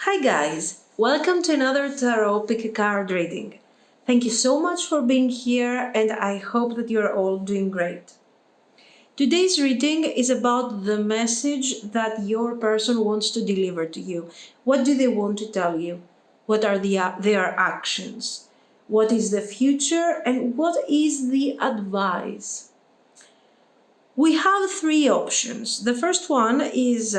Hi guys, welcome to another Tarot Pick a Card reading. Thank you so much for being here and I hope that you're all doing great. Today's reading is about the message that your person wants to deliver to you. What do they want to tell you? What are their actions? What is the future and what is the advice? We have three options. The first one is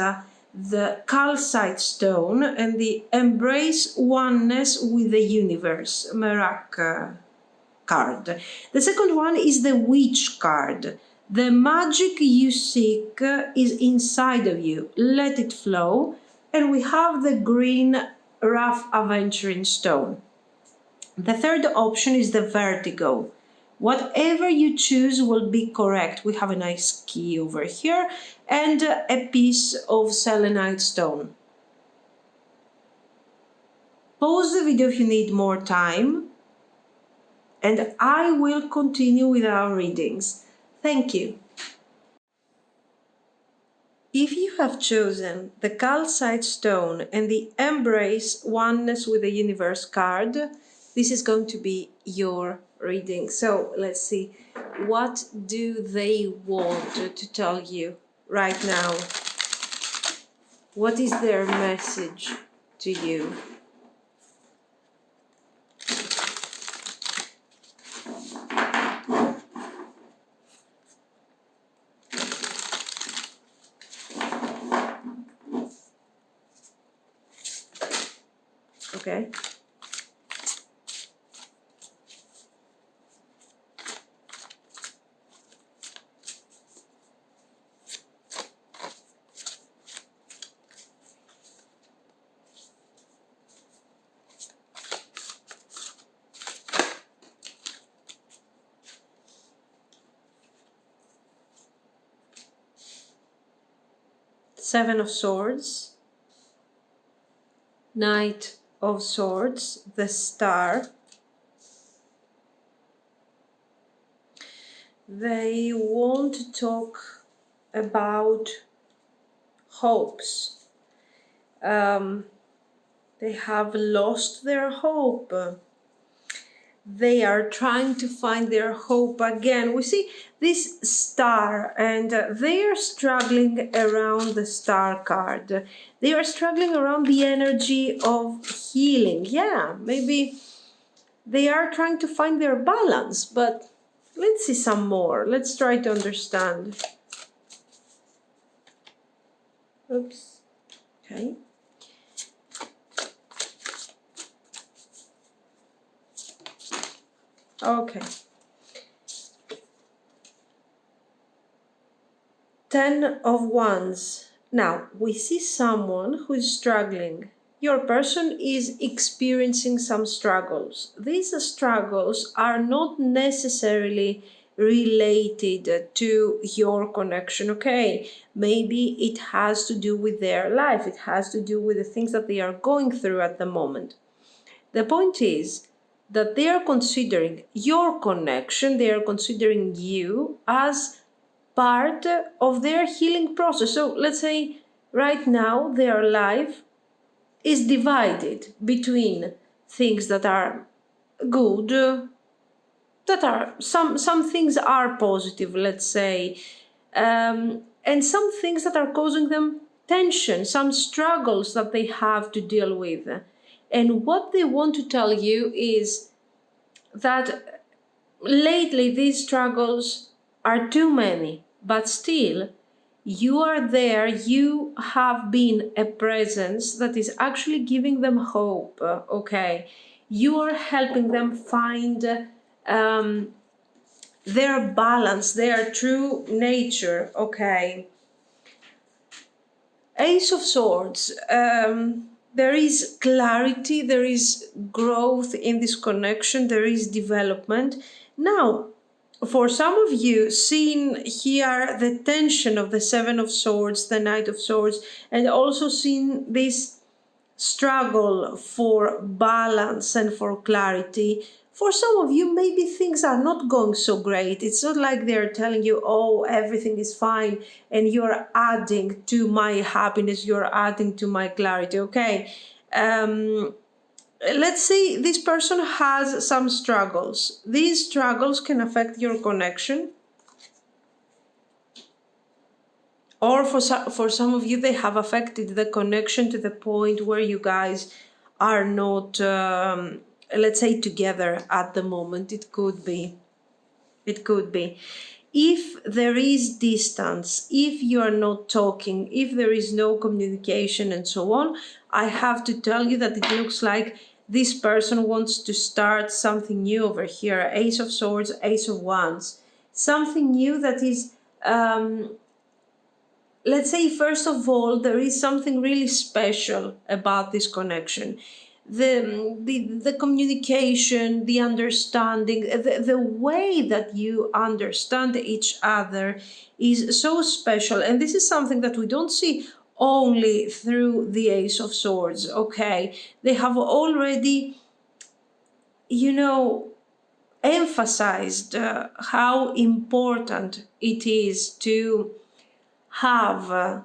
the calcite stone and the embrace oneness with the universe, MAGICK card. The second one is the witch card. The magic you seek is inside of you. Let it flow. And we have the green rough aventuring stone. The third option is the vertigo. Whatever you choose will be correct. We have a nice key over here and a piece of selenite stone. Pause the video if you need more time, and I will continue with our readings. Thank you. If you have chosen the calcite stone and the embrace oneness with the universe card, this is going to be your reading. So let's see, what do they want to tell you right now? What is their message to you? Okay. Seven of Swords, Knight of Swords, the Star. They want to talk about hopes. They have lost their hope. They are trying to find their hope again. We see this star and they are struggling around the star card. They are struggling around the energy of healing. Yeah, maybe they are trying to find their balance, but let's see some more. Let's try to understand. Oops. Okay. Okay. 10 of Wands. Now, we see someone who is struggling. Your person is experiencing some struggles. These struggles are not necessarily related to your connection, okay? Maybe it has to do with their life. It has to do with the things that they are going through at the moment. The point is that they are considering your connection, they are considering you as part of their healing process. So let's say right now their life is divided between things that are good, that are some things are positive, let's say, and some things that are causing them tension, some struggles that they have to deal with. And what they want to tell you is that lately these struggles are too many, but still you are there, you have been a presence that is actually giving them hope, okay? You are helping them find their balance, their true nature, okay? Ace of Swords, there is clarity, there is growth in this connection, there is development. Now, for some of you, seeing here the tension of the Seven of Swords, the Knight of Swords, and also seeing this struggle for balance and for clarity, for some of you, maybe things are not going so great. It's not like they're telling you, oh, everything is fine, and you're adding to my happiness, you're adding to my clarity, okay? Let's say this person has some struggles. These struggles can affect your connection. Or for some of you, they have affected the connection to the point where you guys are not, let's say, together at the moment. It could be. It could be. If there is distance, if you are not talking, if there is no communication and so on, I have to tell you that it looks like this person wants to start something new over here. Ace of Swords, Ace of Wands. Something new that is, let's say, first of all, there is something really special about this connection. The communication, the understanding, the way that you understand each other is so special. And this is something that we don't see only through the Ace of Swords, okay? They have already, emphasized how important it is to have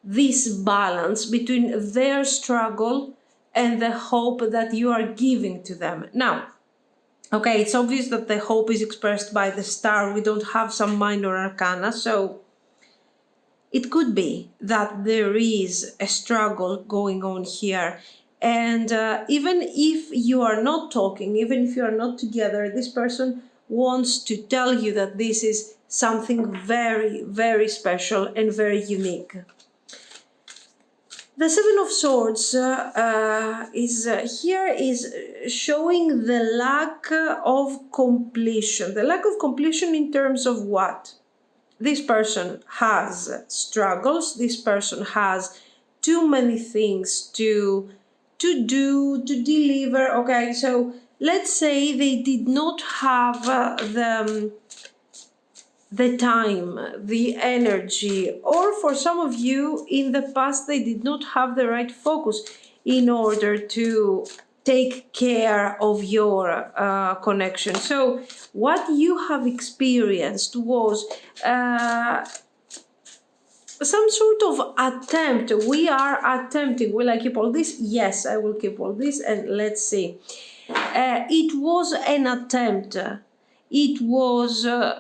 this balance between their struggle and the hope that you are giving to them. Now, okay, it's obvious that the hope is expressed by the star. We don't have some minor arcana, so it could be that there is a struggle going on here. And even if you are not talking, even if you are not together, this person wants to tell you that this is something very, very special and very unique. The Seven of Swords is showing the lack of completion. The lack of completion in terms of what? This person has struggles. This person has too many things to do, to deliver. Okay, so let's say they did not have the time, the energy, or for some of you in the past, they did not have the right focus in order to take care of your connection. So what you have experienced was some sort of attempt. We are attempting. Will I keep all this? Yes, I will keep all this. And let's see. It was an attempt. It was a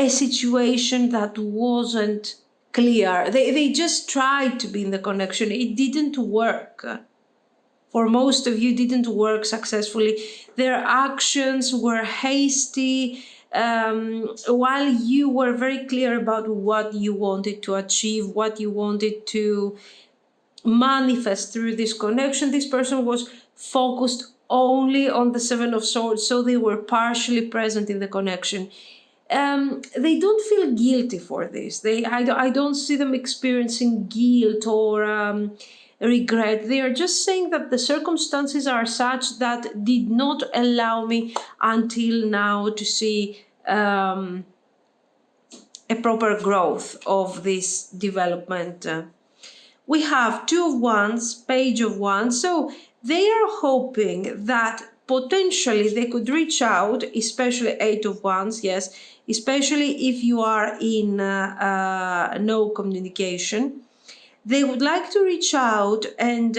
situation that wasn't clear. They just tried to be in the connection. It didn't work. For most of you, didn't work successfully. Their actions were hasty, while you were very clear about what you wanted to achieve, what you wanted to manifest through this connection. This person was focused only on the Seven of Swords, so they were partially present in the connection. They don't feel guilty for this. I don't see them experiencing guilt or regret. They are just saying that the circumstances are such that did not allow me until now to see a proper growth of this development. We have Two of Wands, Page of Wands. So they are hoping that potentially they could reach out, especially Eight of Wands, yes, especially if you are in no communication. They would like to reach out and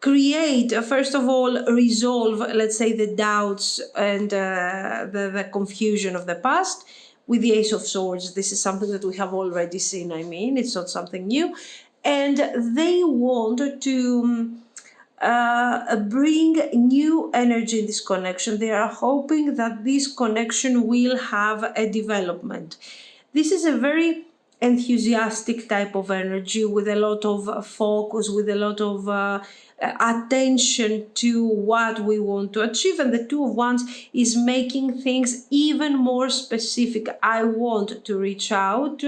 create, first of all, resolve, let's say, the doubts and the confusion of the past with the Ace of Swords. This is something that we have already seen, it's not something new. And they want to bring new energy in this connection. They are hoping that this connection will have a development. This is a very enthusiastic type of energy with a lot of focus, with a lot of attention to what we want to achieve. And the Two of Wands is making things even more specific. I want to reach out.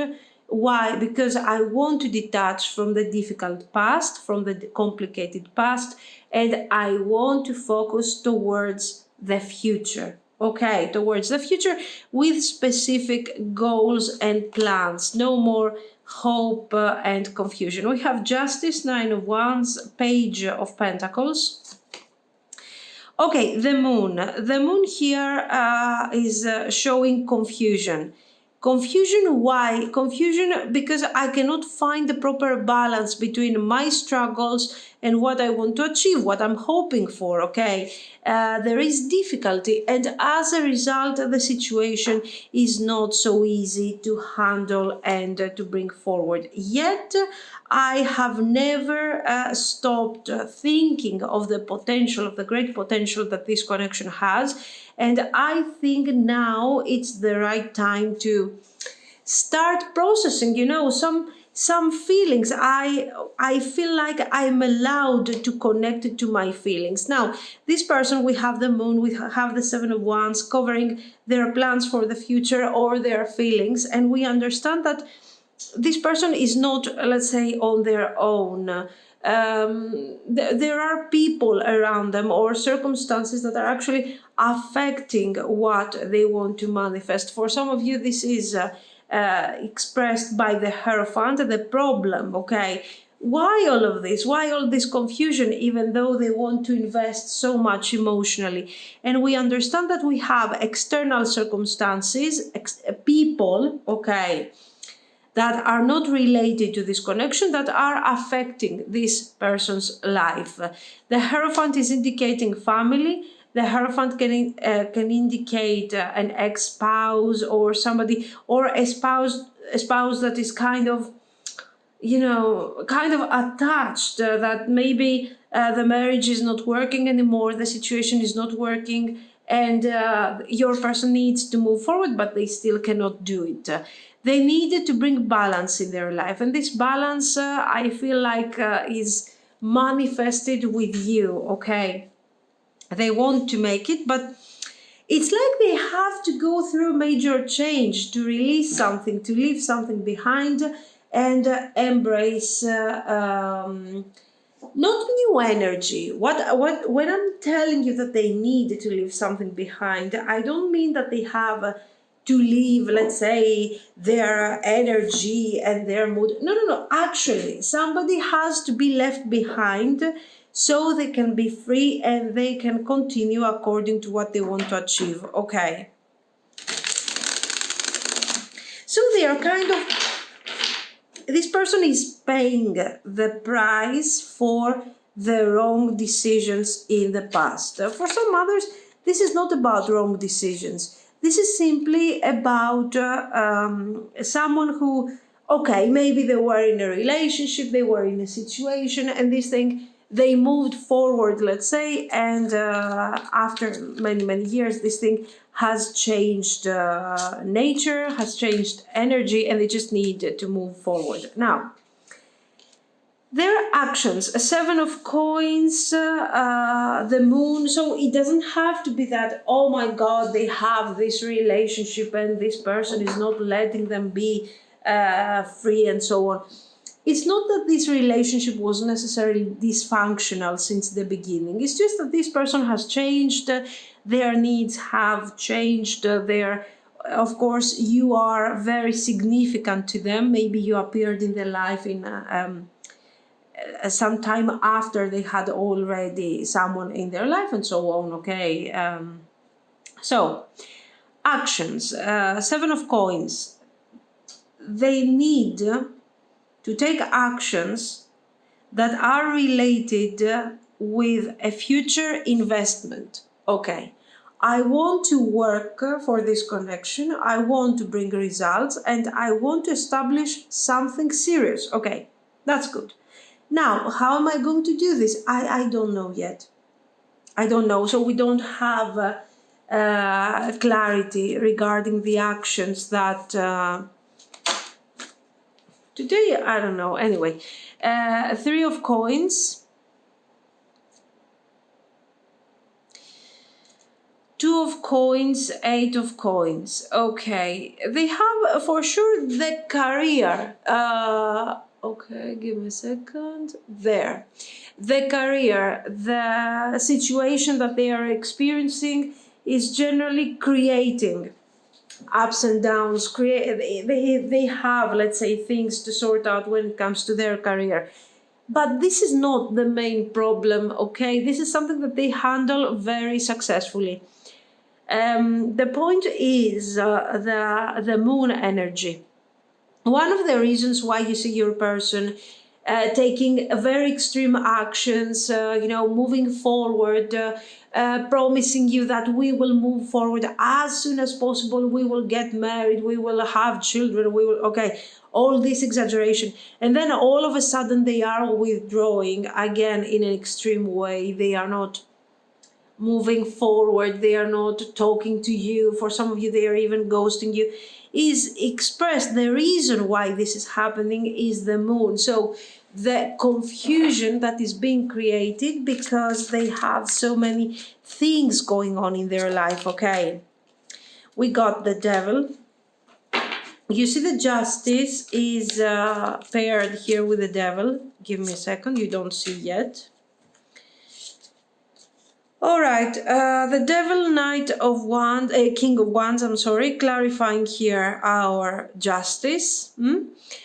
Why? Because I want to detach from the difficult past, from the complicated past, and I want to focus towards the future. Okay, towards the future with specific goals and plans. No more hope and confusion. We have Justice, Nine of Wands, Page of Pentacles. Okay, the Moon. The Moon here is showing confusion. Confusion, why? Confusion because I cannot find the proper balance between my struggles and what I want to achieve, what I'm hoping for, okay? There is difficulty, and as a result, the situation is not so easy to handle and to bring forward. Yet, I have never stopped thinking of the potential, of the great potential that this connection has. And I think now it's the right time to start processing, some feelings. I feel like I'm allowed to connect to my feelings. Now, this person, we have the moon, we have the Seven of Wands covering their plans for the future or their feelings, and we understand that this person is not, let's say, on their own. There are people around them or circumstances that are actually affecting what they want to manifest. For some of you, this is expressed by the Hierophant, the problem, okay? Why all of this? Why all this confusion, even though they want to invest so much emotionally? And we understand that we have external circumstances, people, okay, that are not related to this connection, that are affecting this person's life. The Hierophant is indicating family. The Hierophant can indicate an ex-spouse or somebody, or a spouse that is kind of attached, that maybe the marriage is not working anymore, the situation is not working, and your person needs to move forward, but they still cannot do it. They needed to bring balance in their life, and this balance, I feel like, is manifested with you, okay? They want to make it, but it's like they have to go through major change to release something, to leave something behind, and embrace not new energy. When I'm telling you that they need to leave something behind, I don't mean that they have to leave, let's say, their energy and their mood. No. Actually, somebody has to be left behind so they can be free and they can continue according to what they want to achieve. Okay. So they are this person is paying the price for the wrong decisions in the past. For some others, this is not about wrong decisions. This is simply about someone who, okay, maybe they were in a relationship, they were in a situation, and this thing, they moved forward, let's say, and after many, many years, this thing has changed nature, has changed energy, and they just need to move forward. Now, their actions, a Seven of Coins, the Moon, so it doesn't have to be that, oh my God, they have this relationship and this person is not letting them be free and so on. It's not that this relationship was necessarily dysfunctional since the beginning. It's just that this person has changed, their needs have changed, of course, you are very significant to them. Maybe you appeared in their life in some time after they had already someone in their life and so on, okay? So, actions, Seven of Coins. They need to take actions that are related with a future investment. Okay, I want to work for this connection, I want to bring results, and I want to establish something serious. Okay, that's good. Now, how am I going to do this? I don't know yet. I don't know, so we don't have clarity regarding the actions that today, I don't know. Anyway, Three of Coins, Two of Coins, Eight of Coins. Okay, they have for sure the career. Okay, give me a second. There. The career, the situation that they are experiencing is generally creating ups and downs. They have, let's say, things to sort out when it comes to their career. But this is not the main problem, okay? This is something that they handle very successfully. The point is the moon energy. One of the reasons why you see your person taking very extreme actions, moving forward, promising you that we will move forward as soon as possible, we will get married, we will have children, we will, okay, all this exaggeration. And then all of a sudden they are withdrawing again in an extreme way. They are not moving forward, they are not talking to you. For some of you, they are even ghosting you. Is expressed. The reason why this is happening is the moon. So the confusion that is being created because they have so many things going on in their life. Okay, we got the devil. You see the justice is paired here with the devil. Give me a second, you don't see yet. All right, the devil, knight of wands, king of wands, I'm sorry, clarifying here our justice.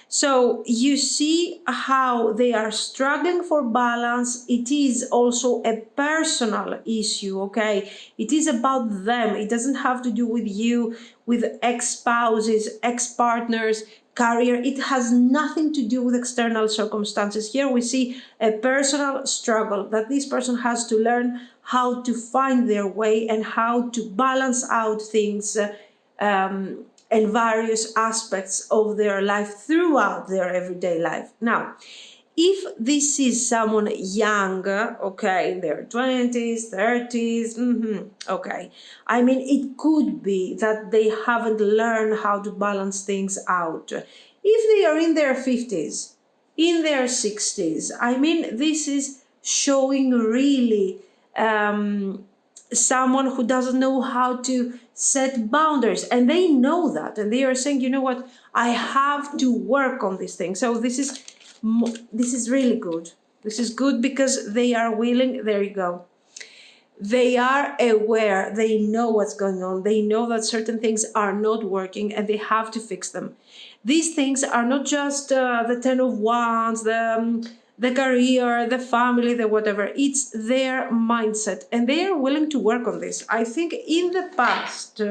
So you see how they are struggling for balance. It is also a personal issue, okay? It is about them. It doesn't have to do with you, with ex-spouses, ex-partners, career. It has nothing to do with external circumstances. Here we see a personal struggle that this person has to learn how to find their way and how to balance out things and various aspects of their life throughout their everyday life. Now, if this is someone young, okay, in their 20s, 30s, okay, I mean, it could be that they haven't learned how to balance things out. If they are in their 50s, in their 60s, I mean, this is showing really someone who doesn't know how to set boundaries, and they know that, and they are saying, you know what, I have to work on this thing. So this is really good. This is good because they are willing. There you go. They are aware. They know what's going on. They know that certain things are not working and they have to fix them. These things are not just the Ten of Wands, the career, the family, the whatever. It's their mindset and they are willing to work on this. I think in the past,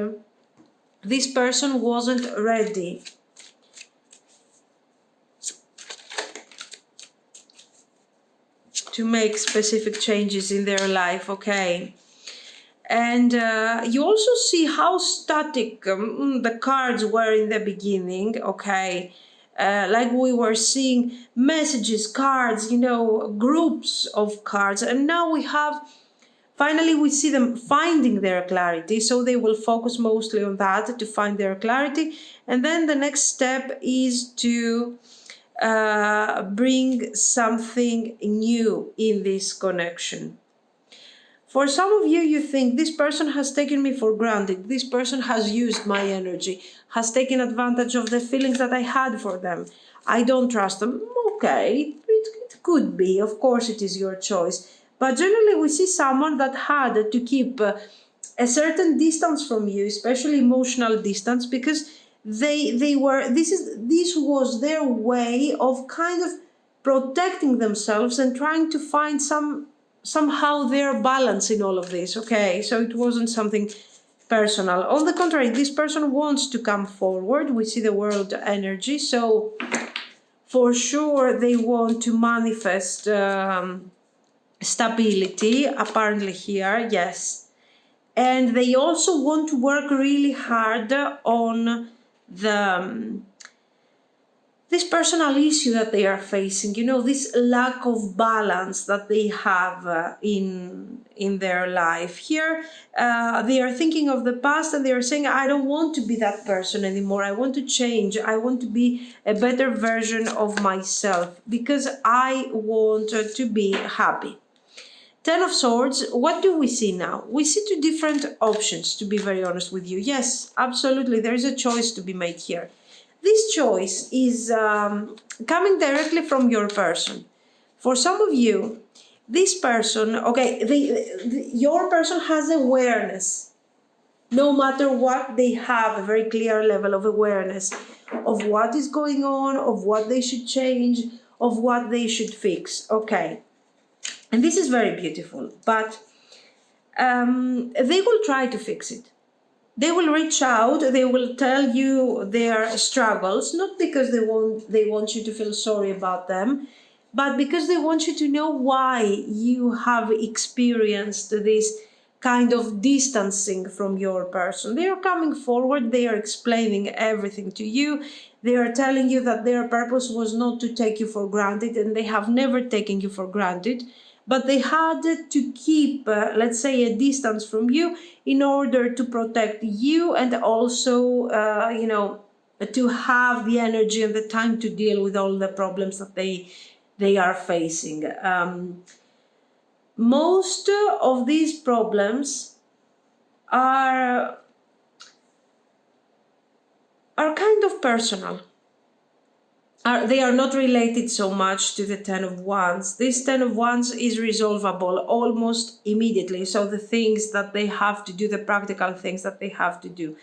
this person wasn't ready to make specific changes in their life, okay? And you also see how static the cards were in the beginning, okay? Like we were seeing messages, cards, groups of cards. And now finally we see them finding their clarity. So they will focus mostly on that to find their clarity. And then the next step is to bring something new in this connection. For some of you, you think this person has taken me for granted. This person has used my energy, has taken advantage of the feelings that I had for them. I don't trust them. Okay, it could be. Of course, it is your choice. But generally, we see someone that had to keep a certain distance from you, especially emotional distance, because this was their way of kind of protecting themselves and trying to find somehow their balance in all of this, okay? So it wasn't something personal. On the contrary, this person wants to come forward. We see the world energy, so for sure they want to manifest stability, apparently here, yes. And they also want to work really hard on this personal issue that they are facing, this lack of balance that they have in their life. Here, they are thinking of the past and they are saying, I don't want to be that person anymore. I want to change. I want to be a better version of myself because I want to be happy. Ten of Swords, what do we see now? We see two different options, to be very honest with you. Yes, absolutely, there is a choice to be made here. This choice is coming directly from your person. For some of you, this person, okay, your person has awareness. No matter what, they have a very clear level of awareness of what is going on, of what they should change, of what they should fix. Okay. And this is very beautiful, but they will try to fix it. They will reach out, they will tell you their struggles, not because they want you to feel sorry about them, but because they want you to know why you have experienced this kind of distancing from your person. They are coming forward, they are explaining everything to you. They are telling you that their purpose was not to take you for granted, and they have never taken you for granted, but they had to keep, let's say, a distance from you in order to protect you, and also, to have the energy and the time to deal with all the problems that they are facing. Most of these problems are kind of personal. They are not related so much to the Ten of Wands. This Ten of Wands is resolvable almost immediately. So the things that they have to do, the practical things that they have to do.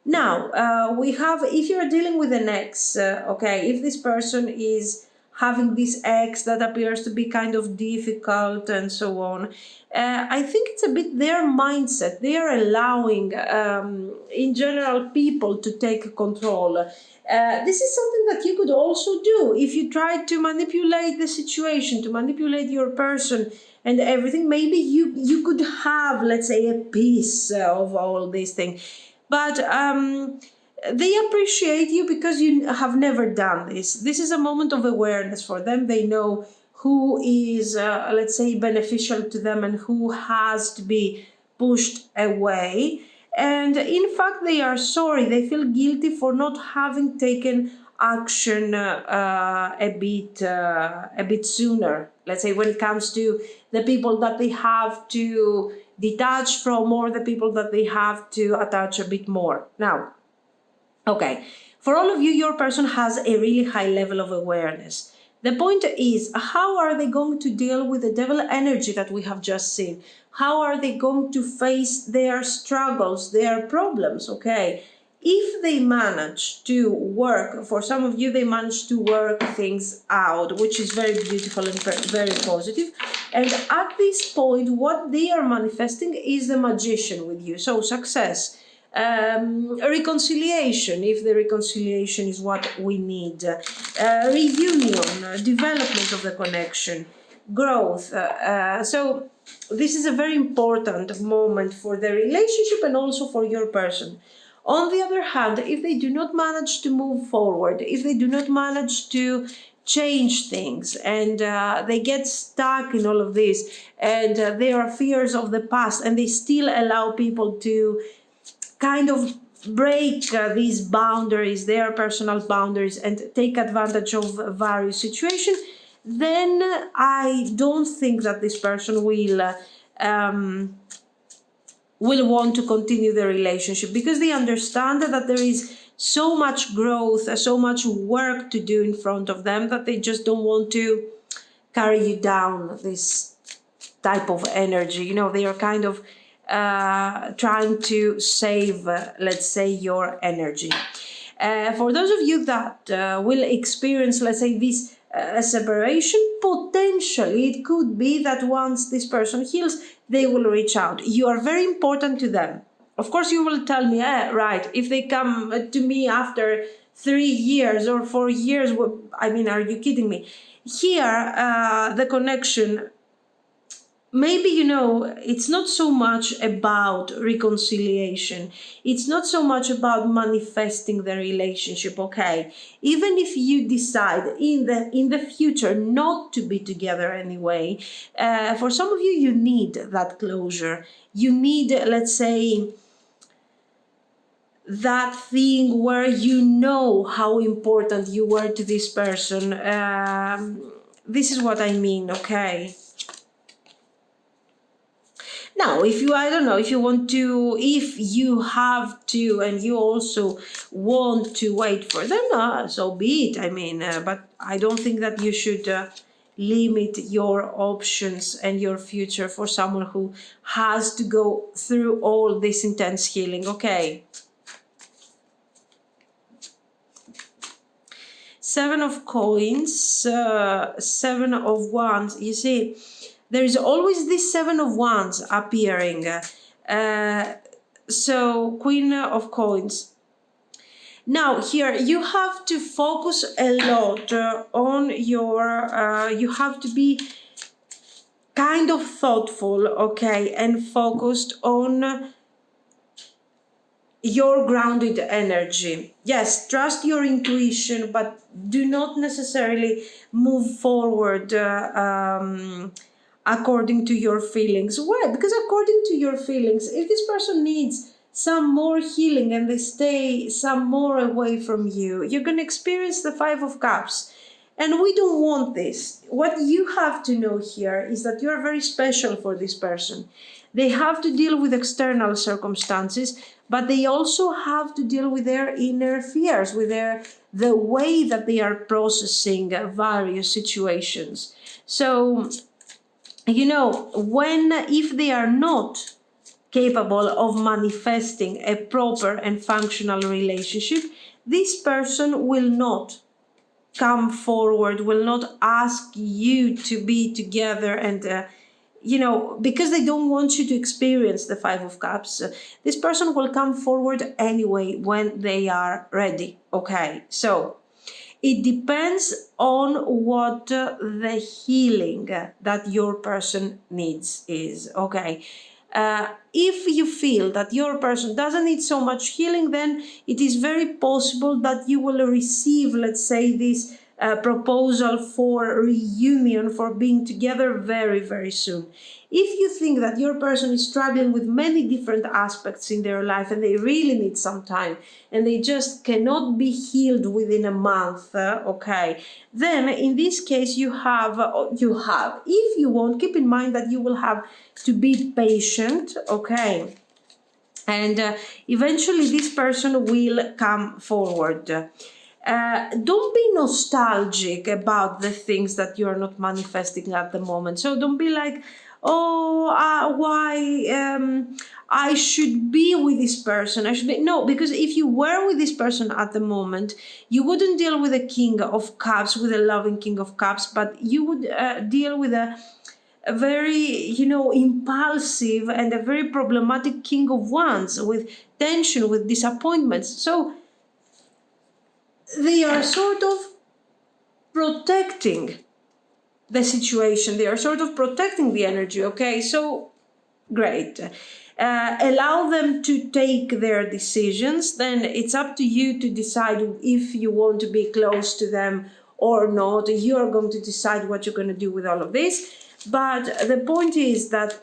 Now, we have, if you're dealing with an ex, okay, if this person is having this ex that appears to be kind of difficult and so on, I think it's a bit their mindset. They are allowing, in general, people to take control. This is something that you could also do if you try to manipulate the situation, to manipulate your person and everything. Maybe you could have, let's say, a piece of all these things. But they appreciate you because you have never done this. This is a moment of awareness for them. They know who is, let's say, beneficial to them and who has to be pushed away. And in fact, they are sorry. They feel guilty for not having taken action a bit sooner. Let's say when it comes to the people that they have to detach from, or the people that they have to attach a bit more. Now, okay, for all of you, your person has a really high level of awareness. The point is, how are they going to deal with the devil energy that we have just seen? How are they going to face their struggles, their problems, okay? If they manage to work, for some of you, they manage to work things out, which is very beautiful and very positive. And at this point, what they are manifesting is the Magician with you. So success, reconciliation, if the reconciliation is what we need, reunion, development of the connection, growth. So this is a very important moment for the relationship and also for your person. On the other hand, if they do not manage to move forward, if they do not manage to change things, and they get stuck in all of this, and there are fears of the past, and they still allow people to kind of break these boundaries, their personal boundaries, and take advantage of various situations, then I don't think that this person will want to continue the relationship, because they understand that there is so much growth, so much work to do in front of them, that they just don't want to carry you down this type of energy. You know, they are kind of trying to save, let's say, your energy. For those of you that will experience, let's say, this separation, potentially it could be that once this person heals, they will reach out. You are very important to them. Of course, you will tell me, right, if they come to me after 3 years or 4 years, I mean, are you kidding me? Here, the connection, maybe, it's not so much about reconciliation. It's not so much about manifesting the relationship, okay? Even if you decide in the future not to be together anyway, for some of you, you need that closure. You need, let's say, that thing where you know how important you were to this person. This is what I mean, okay? Now, if you have to, and you also want to wait for them, so be it. I mean, but I don't think that you should limit your options and your future for someone who has to go through all this intense healing, okay? Seven of Coins, Seven of Wands, you see, there is always this Seven of Wands appearing. So Queen of Coins. Now here you have to focus a lot on your, you have to be kind of thoughtful, okay, and focused on your grounded energy. Yes, trust your intuition, but do not necessarily move forward according to your feelings. Why? Because according to your feelings, if this person needs some more healing and they stay some more away from you, you're going to experience the Five of Cups. And we don't want this. What you have to know here is that you're very special for this person. They have to deal with external circumstances, but they also have to deal with their inner fears, with the way that they are processing various situations. So, if they are not capable of manifesting a proper and functional relationship, this person will not come forward, will not ask you to be together and because they don't want you to experience the Five of Cups. This person will come forward anyway when they are ready. Okay, so it depends on what the healing that your person needs is. Okay. If you feel that your person doesn't need so much healing, then it is very possible that you will receive, let's say, this proposal for reunion, for being together very, very soon. If you think that your person is struggling with many different aspects in their life and they really need some time and they just cannot be healed within a month, okay, then in this case you have, if you want, keep in mind that you will have to be patient, okay, and eventually this person will come forward. Don't be nostalgic about the things that you're not manifesting at the moment. So don't be like, why I should be with this person. No, because if you were with this person at the moment, you wouldn't deal with a King of Cups, with a loving King of Cups, but you would deal with a very, impulsive and a very problematic King of Wands, with tension, with disappointments. So they are sort of protecting the situation. They are sort of protecting the energy. Okay, so great. Allow them to take their decisions. Then it's up to you to decide if you want to be close to them or not. You're going to decide what you're going to do with all of this. But the point is that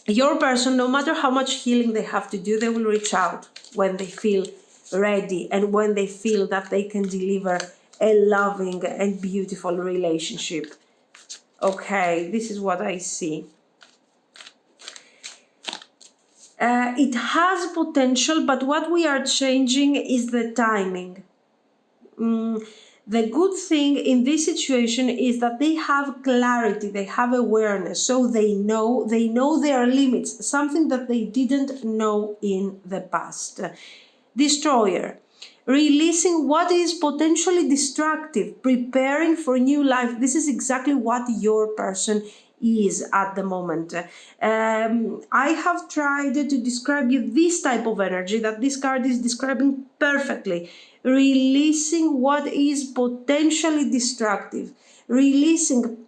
your person, no matter how much healing they have to do, they will reach out when they feel ready and when they feel that they can deliver a loving and beautiful relationship. Okay, this is what I see. It has potential, but what we are changing is the timing. The good thing in this situation is that they have clarity, they have awareness, so they know their limits, something that they didn't know in the past. Destroyer. Releasing what is potentially destructive, preparing for new life. This is exactly what your person is at the moment. I have tried to describe you this type of energy that this card is describing perfectly. Releasing what is potentially destructive, releasing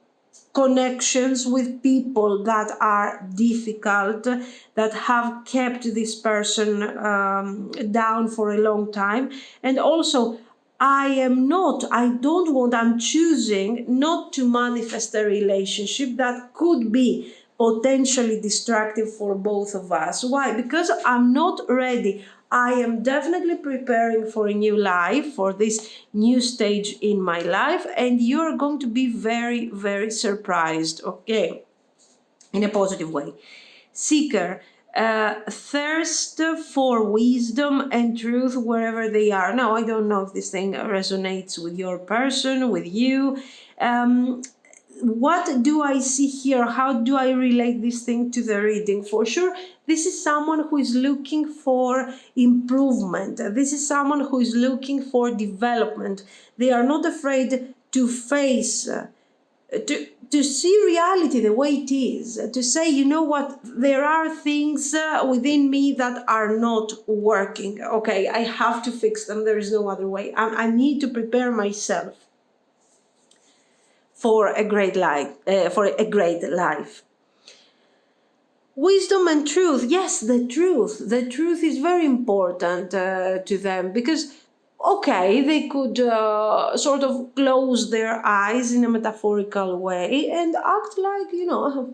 connections with people that are difficult, that have kept this person down for a long time. And also, I'm choosing not to manifest a relationship that could be potentially destructive for both of us. Why? Because I'm not ready. I am definitely preparing for a new life, for this new stage in my life, and you're going to be very, very surprised, okay, in a positive way. Seeker, thirst for wisdom and truth wherever they are. Now, I don't know if this thing resonates with your person, with you. What do I see here? How do I relate this thing to the reading? For sure, this is someone who is looking for improvement. This is someone who is looking for development. They are not afraid to face, to see reality the way it is, to say, you know what, there are things within me that are not working. Okay, I have to fix them. There is no other way. I need to prepare myself for a great life. Wisdom and truth. Yes, the truth. The truth is very important to them, because, okay, they could sort of close their eyes in a metaphorical way and act like,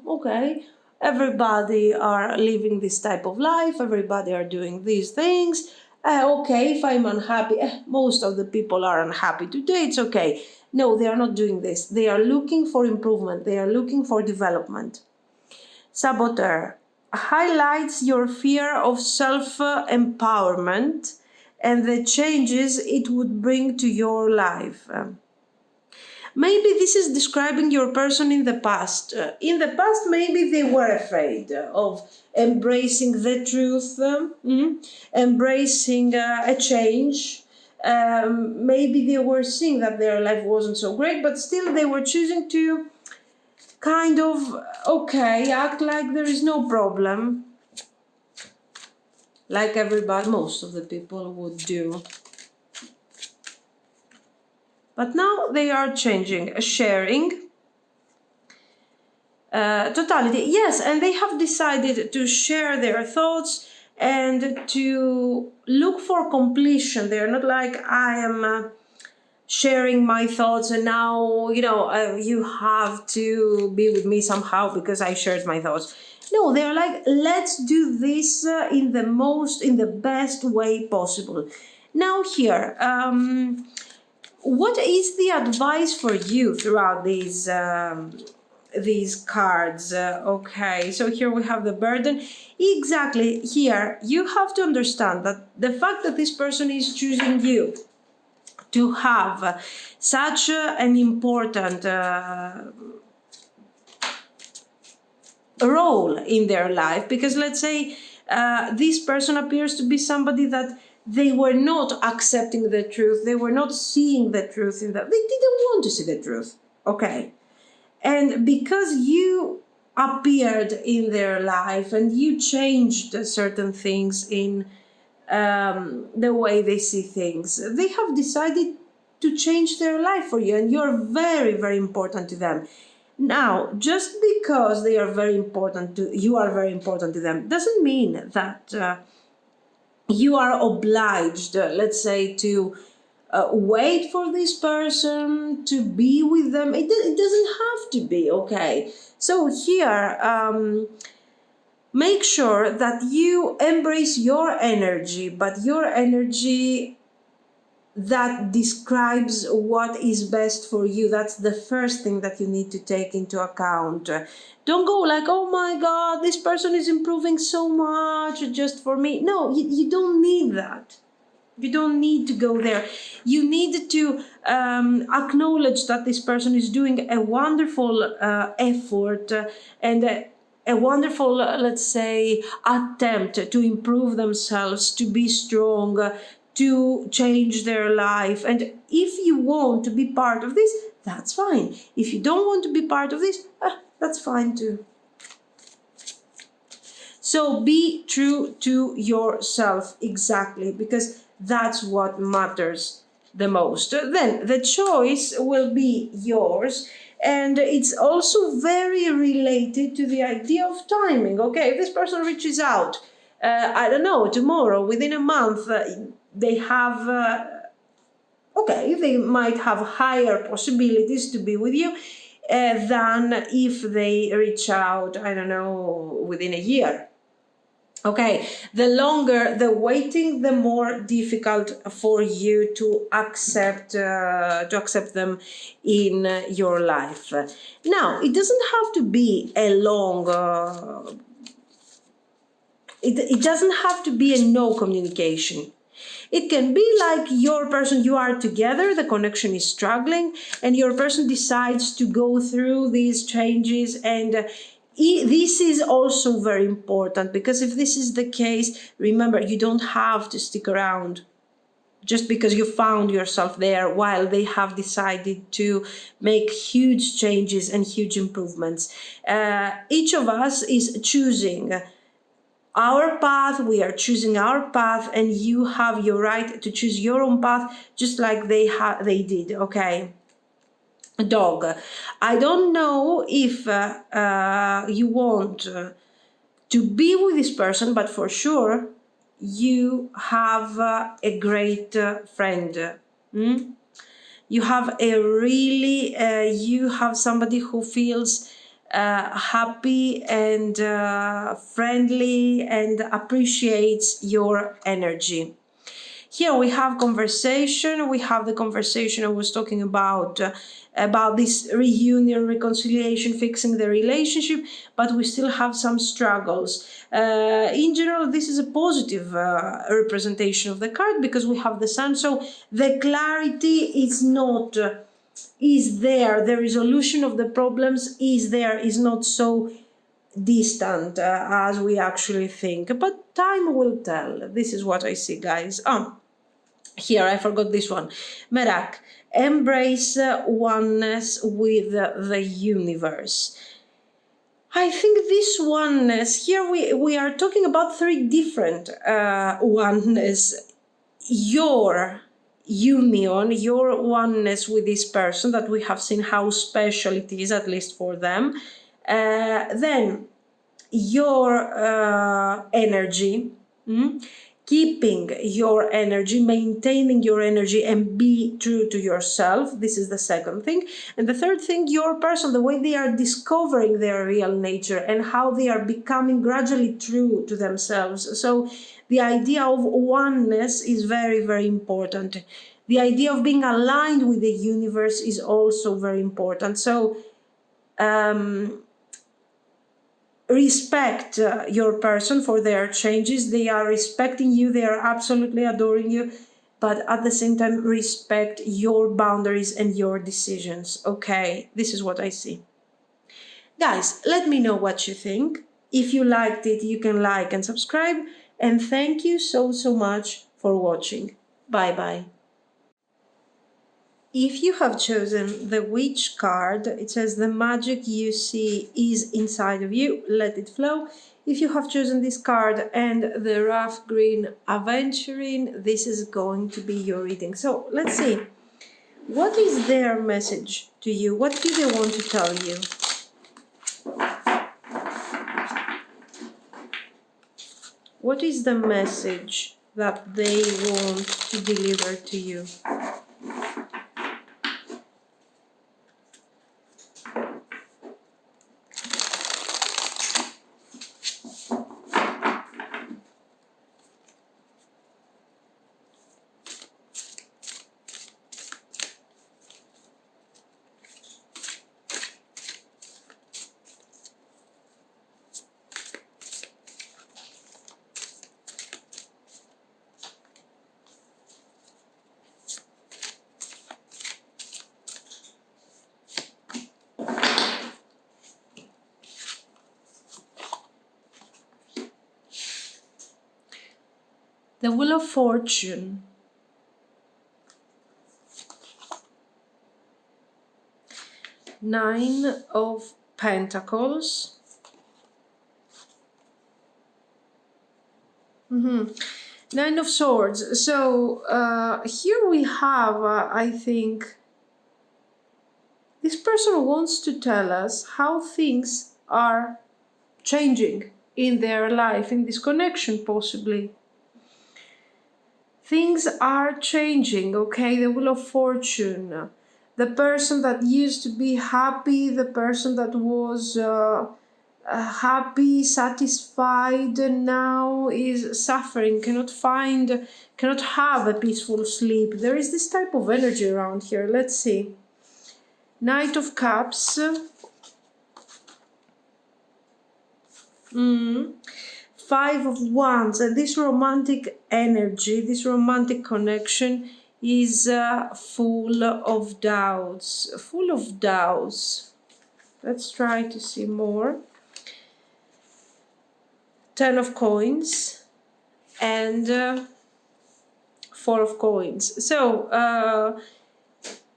okay, everybody are living this type of life, everybody are doing these things. Okay, if I'm unhappy, most of the people are unhappy today, it's okay. No, they are not doing this. They are looking for improvement. They are looking for development. Saboteur highlights your fear of self-empowerment and the changes it would bring to your life. Maybe this is describing your person in the past. In the past, maybe they were afraid of embracing the truth, embracing a change. Maybe they were seeing that their life wasn't so great, but still they were choosing to kind of, okay, act like there is no problem, like everybody, most of the people would do. But now they are changing, sharing, totality. Yes, and they have decided to share their thoughts and to look for completion. They're not like, I am sharing my thoughts and now, you have to be with me somehow because I shared my thoughts. No, they're like, let's do this in the best way possible. Now here, what is the advice for you throughout these cards? Okay, so here we have the burden. Exactly, here you have to understand that the fact that this person is choosing you to have such an important role in their life, because let's say this person appears to be somebody that they were not accepting the truth, they were not seeing the truth in that, they didn't want to see the truth, okay? And because you appeared in their life and you changed certain things in the way they see things, they have decided to change their life for you, and you're very, very important to them. Now, just because you are very important to them, doesn't mean that you are obliged, let's say, to wait for this person to be with them. It doesn't have to be, okay? So here, make sure that you embrace your energy, but your energy that describes what is best for you. That's the first thing that you need to take into account. Don't go like, oh my God, this person is improving so much just for me. No, you don't need that. You don't need to go there. You need to acknowledge that this person is doing a wonderful effort and a wonderful, let's say, attempt to improve themselves, to be strong, to change their life. And if you want to be part of this, that's fine. If you don't want to be part of this, that's fine too. So be true to yourself, exactly, because that's what matters the most. Then the choice will be yours, and it's also very related to the idea of timing. Okay, if this person reaches out, I don't know, tomorrow, within a month, they have, they might have higher possibilities to be with you than if they reach out, I don't know, within a year. Okay, the longer the waiting, the more difficult for you to accept them in your life. Now, it doesn't have to be a long. It doesn't have to be a no communication. It can be like your person, you are together, the connection is struggling, and your person decides to go through these changes. And this is also very important, because if this is the case, remember, you don't have to stick around. just because you found yourself there, while they have decided to make huge changes and huge improvements. Each of us is choosing our path, we are choosing our path, and you have your right to choose your own path, just like they did, okay? Dog, I don't know if you want to be with this person, but for sure you have a great friend. You have a really you have somebody who feels happy and friendly and appreciates your energy. Here we have conversation. We have the conversation I was talking about this reunion, reconciliation, fixing the relationship, but we still have some struggles. In general, this is a positive representation of the card because we have the sun. So the clarity is not is there. The resolution of the problems is there. Is not so distant as we actually think. But time will tell. This is what I see, guys. Here I forgot this one. MAGICK, embrace oneness with the universe. I think this oneness, here we are talking about three different oneness. Your union, your oneness with this person that we have seen how special it is, at least for them. Then your energy. Keeping your energy, maintaining your energy, and be true to yourself. This is the second thing. And the third thing, your person, the way they are discovering their real nature and how they are becoming gradually true to themselves. So the idea of oneness is very, very important. The idea of being aligned with the universe is also very important. So respect your person for their changes. They are respecting you, they are absolutely adoring you, but at the same time respect your boundaries and your decisions. Okay, this is what I see. Guys, let me know what you think. If you liked it, you can like and subscribe, and thank you so much for watching. Bye bye. If you have chosen the Witch card, it says the magic you see is inside of you, let it flow. If you have chosen this card and the rough green aventurine, this is going to be your reading. So let's see. What is their message to you? What do they want to tell you? What is the message that they want to deliver to you? The Wheel of Fortune. Nine of Pentacles. Nine of Swords. So here we have, I think, this person wants to tell us how things are changing in their life, in this connection possibly. Things are changing, okay? The Wheel of Fortune. The person that used to be happy, the person that was happy, satisfied, now is suffering, cannot have a peaceful sleep. There is this type of energy around here. Let's see. Knight of Cups. Five of Wands, and this romantic energy, this romantic connection is full of doubts. Full of doubts. Let's try to see more. Ten of Coins and Four of Coins. So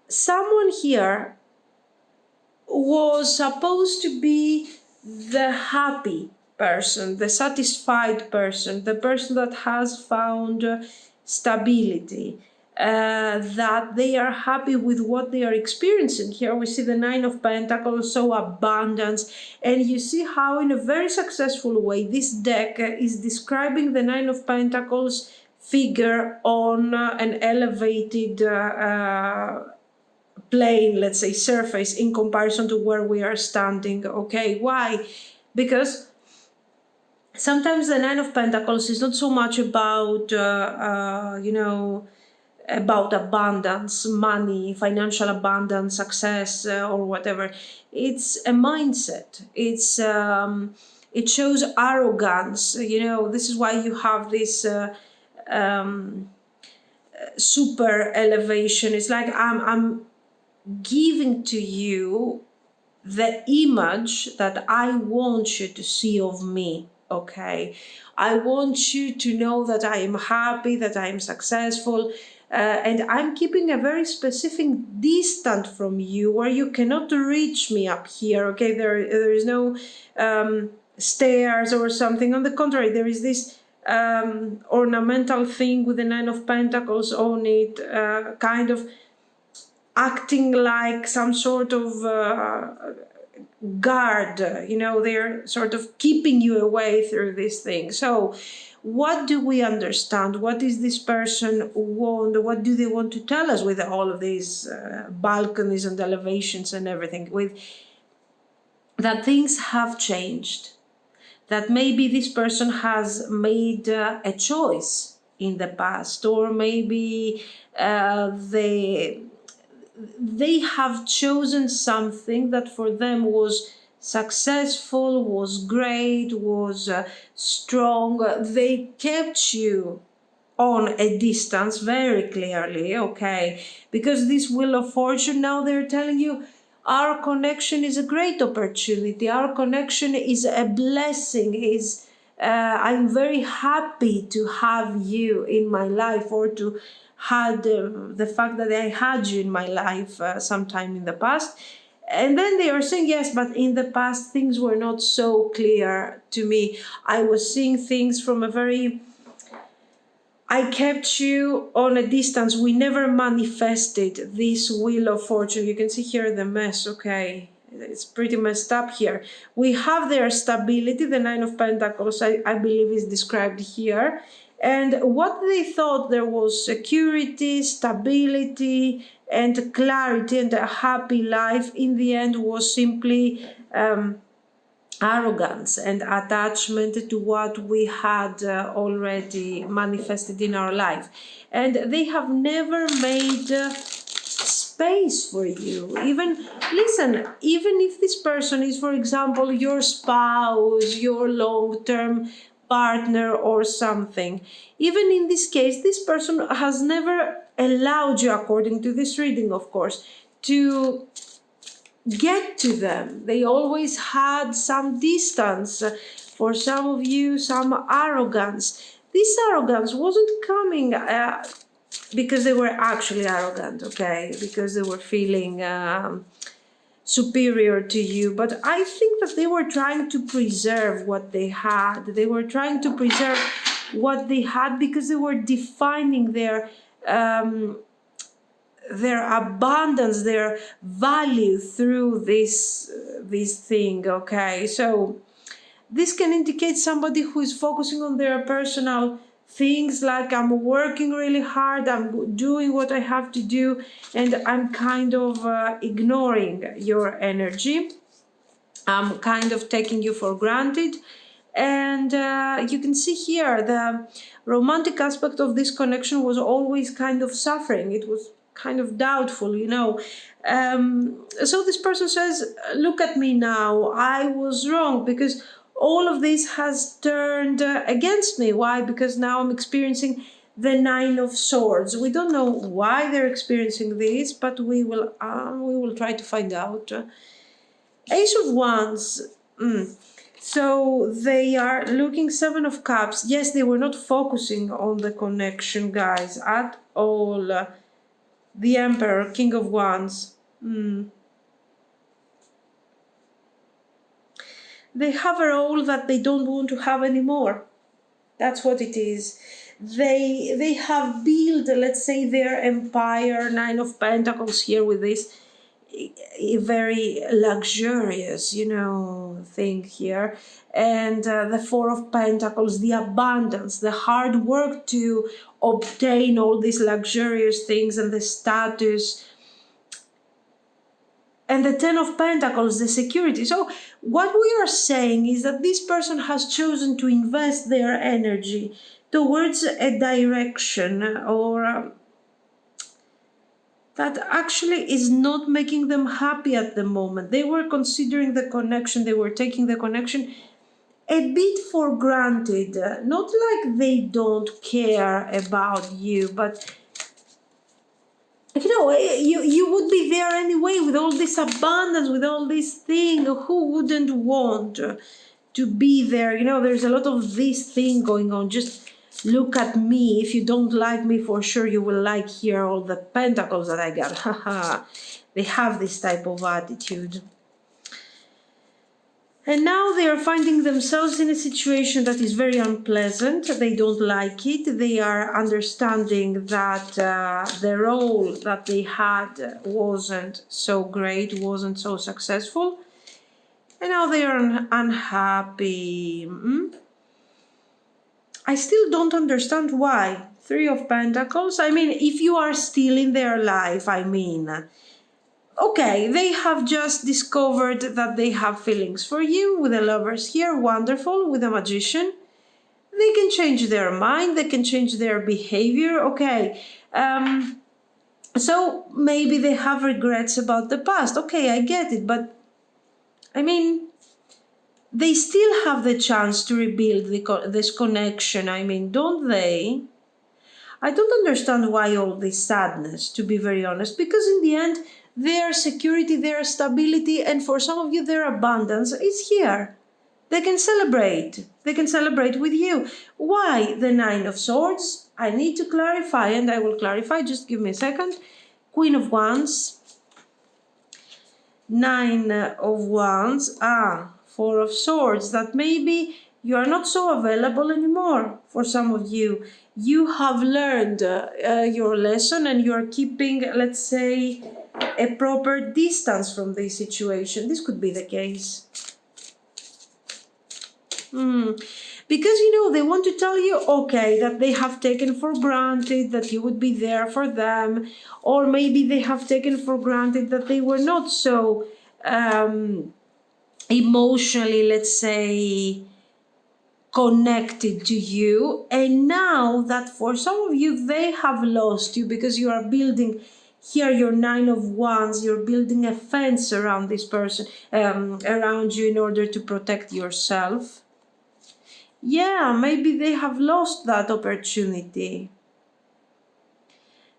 someone here was supposed to be the happy person, the satisfied person, the person that has found stability, that they are happy with what they are experiencing. Here we see the Nine of Pentacles, so abundance, and you see how in a very successful way this deck is describing the Nine of Pentacles figure on an elevated plane, let's say surface, in comparison to where we are standing. Okay, why? Because sometimes the Nine of Pentacles is not so much about about abundance, money, financial abundance, success, or whatever. It's a mindset. It shows arrogance. This is why you have this super elevation. It's like I'm giving to you the image that I want you to see of me. Okay, I want you to know that I am happy, that I am successful, and I'm keeping a very specific distance from you where you cannot reach me up here. Okay, there is no stairs or something. On the contrary, there is this ornamental thing with the Nine of Pentacles on it, kind of acting like some sort of guard. They're sort of keeping you away through this thing. So what do we understand? What does this person want? What do they want to tell us with all of these balconies and elevations and everything? With that things have changed, that maybe this person has made a choice in the past, or maybe they have chosen something that for them was successful, was great, was strong. They kept you on a distance very clearly, okay? Because this Wheel of Fortune, now they're telling you, our connection is a great opportunity. Our connection is a blessing. I'm very happy to have you in my life, or to had the fact that I had you in my life sometime in the past. And then they are saying, yes, but in the past things were not so clear to me. I was seeing things from I kept you on a distance. We never manifested this Wheel of Fortune. You can see here the mess, okay? It's pretty messed up here. We have their stability. The Nine of Pentacles, I believe, is described here. And what they thought there was security, stability, and clarity, and a happy life, in the end was simply arrogance and attachment to what we had already manifested in our life. And they have never made space for you. Even if this person is, for example, your spouse, your long-term partner or something, even in this case, this person has never allowed you, according to this reading, of course, to get to them. They always had some distance. For some of you, some arrogance. This arrogance wasn't coming because they were actually arrogant, okay? Because they were feeling superior to you. But I think that they were trying to preserve what they had. They were trying to preserve what they had because they were defining their abundance, their value through this thing, okay? So this can indicate somebody who is focusing on their personal things, like I'm working really hard, I'm doing what I have to do, and I'm kind of ignoring your energy. I'm kind of taking you for granted. And you can see here the romantic aspect of this connection was always kind of suffering. It was kind of doubtful, so this person says, look at me now, I was wrong, because all of this has turned against me. Why? Because now I'm experiencing the Nine of Swords. We don't know why they're experiencing this, but we will try to find out. Ace of Wands. So they are looking Seven of Cups. Yes, they were not focusing on the connection, guys, at all. The Emperor, King of Wands. They have a role that they don't want to have anymore. That's what it is. They have built, let's say, their empire. Nine of Pentacles here with this a very luxurious, thing here. And the Four of Pentacles, the abundance, the hard work to obtain all these luxurious things and the status. And the Ten of Pentacles, the security. So what we are saying is that this person has chosen to invest their energy towards a direction or that actually is not making them happy at the moment. They were considering the connection, they were taking the connection a bit for granted. Not like they don't care about you, but you would be there anyway with all this abundance, with all this thing. Who wouldn't want to be there? There's a lot of this thing going on. Just look at me. If you don't like me, for sure you will like here all the pentacles that I got. Haha. They have this type of attitude. And now they are finding themselves in a situation that is very unpleasant. They don't like it. They are understanding that the role that they had wasn't so great, wasn't so successful. And now they are unhappy. I still don't understand why. Three of Pentacles. If you are still in their life, okay, they have just discovered that they have feelings for you with the Lovers here. Wonderful. With the Magician. They can change their mind. They can change their behavior. Okay. So maybe they have regrets about the past. Okay, I get it. But, they still have the chance to rebuild this connection. Don't they? I don't understand why all this sadness, to be very honest. Because in the end, their security, their stability, and for some of you, their abundance is here. They can celebrate. They can celebrate with you. Why the Nine of Swords? I need to clarify, and I will clarify. Just give me a second. Queen of Wands. Nine of Wands. Four of Swords. That maybe you are not so available anymore for some of you. You have learned your lesson and you are keeping, let's say, a proper distance from this situation. This could be the case. Because, they want to tell you, okay, that they have taken for granted that you would be there for them. Or maybe they have taken for granted that they were not so emotionally, let's say, connected to you. And now that for some of you, they have lost you because you are building here your Nine of Wands, you're building a fence around this person, around you in order to protect yourself. Yeah, maybe they have lost that opportunity.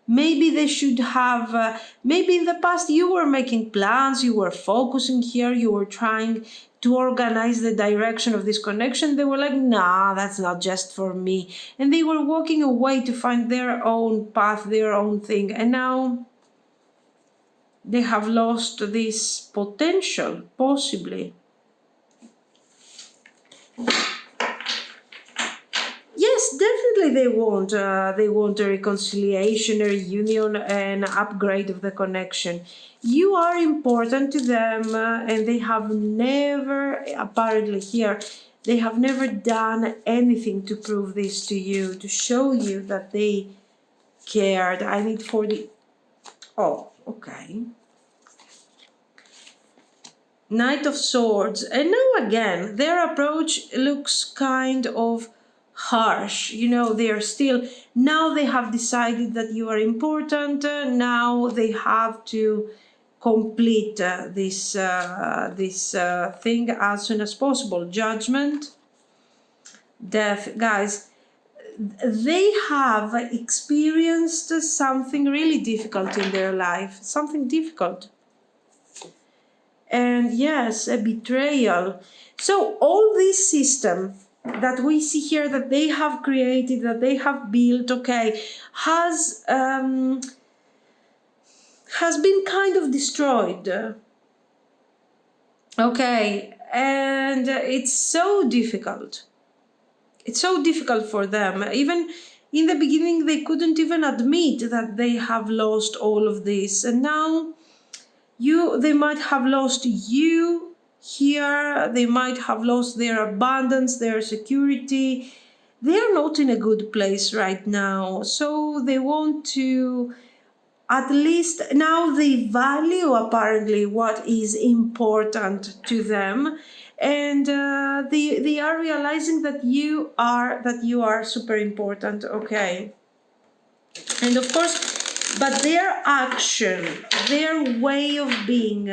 Maybe they should have, maybe in the past you were making plans, you were focusing here, you were trying to organize the direction of this connection. They were like, nah, that's not just for me. And they were walking away to find their own path, their own thing. And now they have lost this potential, possibly. Yes, definitely they want a reconciliation, a reunion, an upgrade of the connection. You are important to them and they have never, apparently here, they have never done anything to prove this to you, to show you that they cared. I need for the... Oh, okay. Knight of Swords. And now again, their approach looks kind of harsh. They are still... Now they have decided that you are important. Now they have to complete this thing as soon as possible. Judgment. Death. Guys, they have experienced something really difficult in their life. Something difficult. And yes, a betrayal. So all this system that we see here, that they have created, that they have built, okay, has been kind of destroyed. Okay, and it's so difficult. It's so difficult for them. Even in the beginning, they couldn't even admit that they have lost all of this, and now they might have lost you here. They might have lost their abundance, their security. They are not in a good place right now, so they want to, at least now they value apparently what is important to them, and they are realizing that you are super important. Okay, and of course, but their action, their way of being,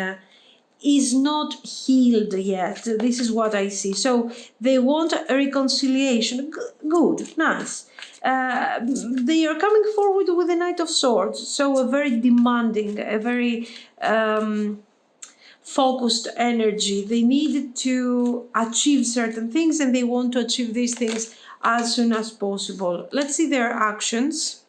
is not healed yet. This is what I see. So they want a reconciliation. Good, nice. They are coming forward with the Knight of Swords. So a very demanding, a very focused energy. They need to achieve certain things, and they want to achieve these things as soon as possible. Let's see their actions.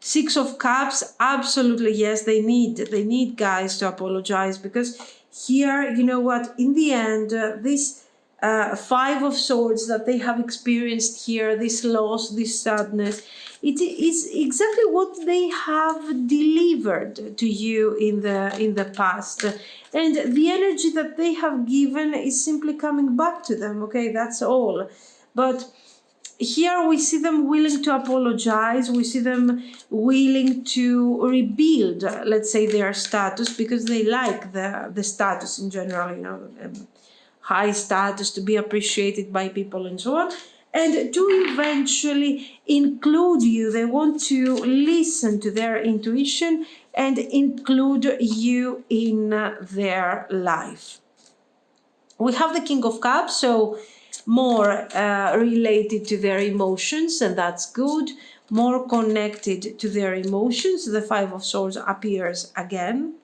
Six of Cups, absolutely yes, they need guys to apologize, because here, you know what, in the end, this Five of Swords that they have experienced here, this loss, this sadness, it is exactly what they have delivered to you in the past, and the energy that they have given is simply coming back to them. Okay, that's all. But here we see them willing to apologize. We see them willing to rebuild, let's say, their status, because they like the status in general, you know, high status, to be appreciated by people and so on, and to eventually include you. They want to listen to their intuition and include you in their life. We have the King of Cups, so more related to their emotions, and that's good. More connected to their emotions. The Five of Swords appears again.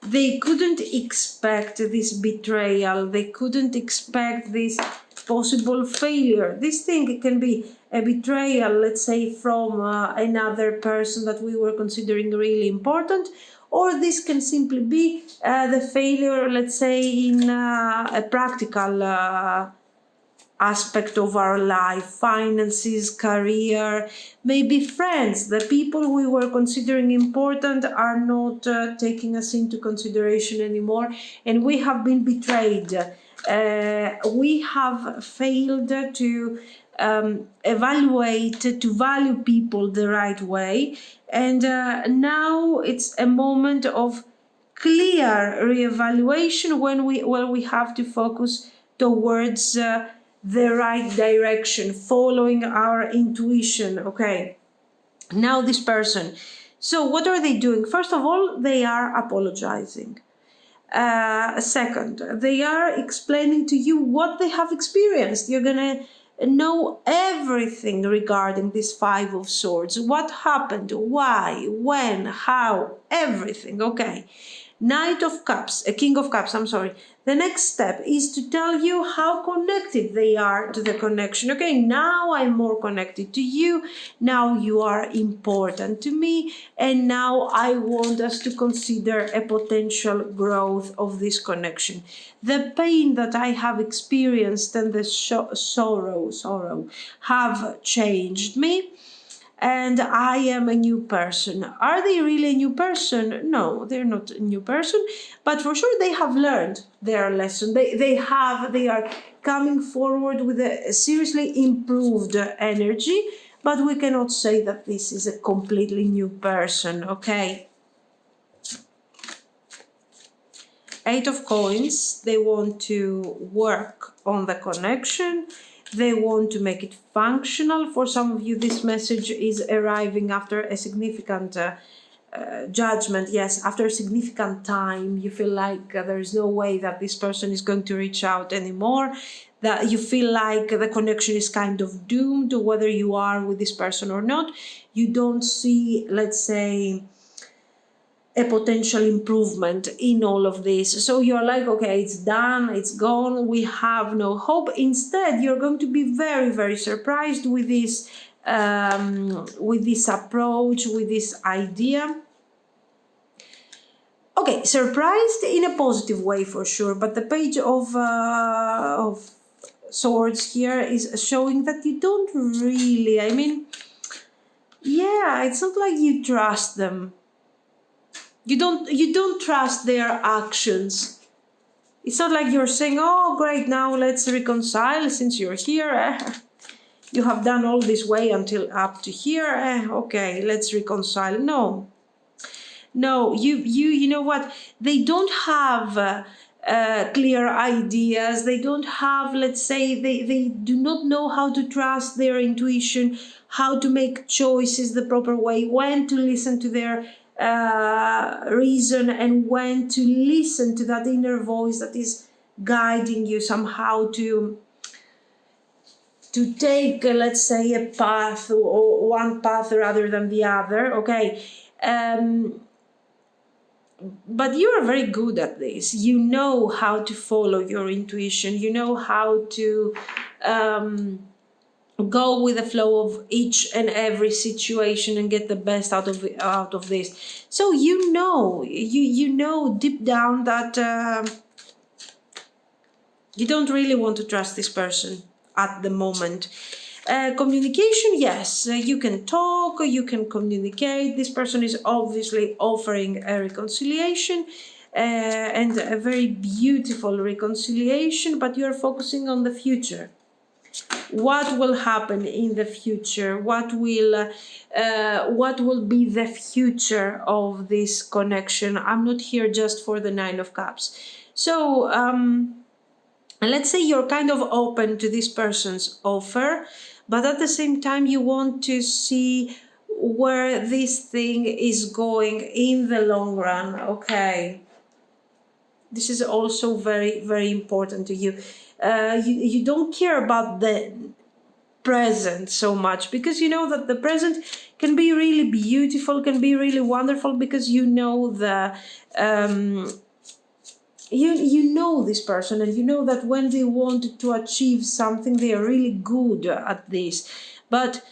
They couldn't expect this betrayal. They couldn't expect this possible failure. This thing can be a betrayal, let's say, from another person that we were considering really important, or this can simply be the failure, let's say, in a practical aspect of our life, finances, career, maybe friends. The people we were considering important are not taking us into consideration anymore, and we have been betrayed. We have failed to evaluate, to value people the right way, and now it's a moment of clear reevaluation when we have to focus towards the right direction, following our intuition. Okay, now this person. So what are they doing? First of all, they are apologizing. Second, they are explaining to you what they have experienced. You're gonna know everything regarding this Five of Swords. What happened, why, when, how, everything. Okay. Knight of Cups, a King of Cups, I'm sorry. The next step is to tell you how connected they are to the connection. Okay, now I'm more connected to you. Now you are important to me. And now I want us to consider a potential growth of this connection. The pain that I have experienced and the sorrow have changed me, and I am a new person. Are they really a new person? No, they're not a new person, but for sure they have learned their lesson. They are coming forward with a seriously improved energy, but we cannot say that this is a completely new person. Okay. Eight of Coins, they want to work on the connection. They want to make it functional. For some of you, this message is arriving after a significant judgment. Yes, after a significant time, you feel like there is no way that this person is going to reach out anymore. That you feel like the connection is kind of doomed, whether you are with this person or not. You don't see, let's say, a potential improvement in all of this. So you're like, okay, it's done, it's gone, we have no hope. Instead, you're going to be very, very surprised with this approach, with this idea. Okay, surprised in a positive way for sure, but the page of swords here is showing that you don't really, I mean, yeah, it's not like you trust them. You don't trust their actions. It's not like you're saying, oh great, now let's reconcile since you're here. You have done all this way until up to here. Okay, let's reconcile. No, you know what? They don't have clear ideas. They don't have, let's say, they do not know how to trust their intuition, how to make choices the proper way, when to listen to their reason, and when to listen to that inner voice that is guiding you somehow to take, let's say, a path, or one path rather than the other. Okay. But you are very good at this. You know how to follow your intuition. You know how to go with the flow of each and every situation and get the best out of this. So you know deep down that you don't really want to trust this person at the moment. Communication, yes, you can talk, you can communicate. This person is obviously offering a reconciliation, and a very beautiful reconciliation, but you're focusing on the future. What will happen in the future? What will be the future of this connection? I'm not here just for the Nine of Cups. So let's say you're kind of open to this person's offer, but at the same time you want to see where this thing is going in the long run. Okay, this is also very, very important to you. You don't care about the present so much, because you know that the present can be really beautiful, can be really wonderful, because you know the you know this person, and you know that when they want to achieve something, they are really good at this. But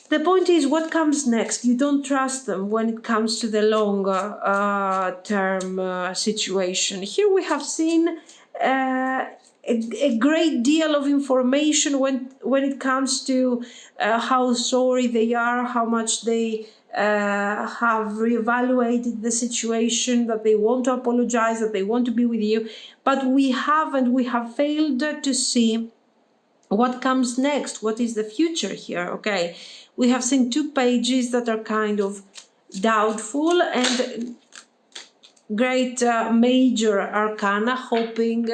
the point is, what comes next? You don't trust them when it comes to the longer term situation. Here we have seen a great deal of information when it comes to how sorry they are, how much they have reevaluated the situation, that they want to apologize, that they want to be with you. But we have failed to see what comes next. What is the future here? Okay, we have seen two pages that are kind of doubtful, and great major arcana, hoping,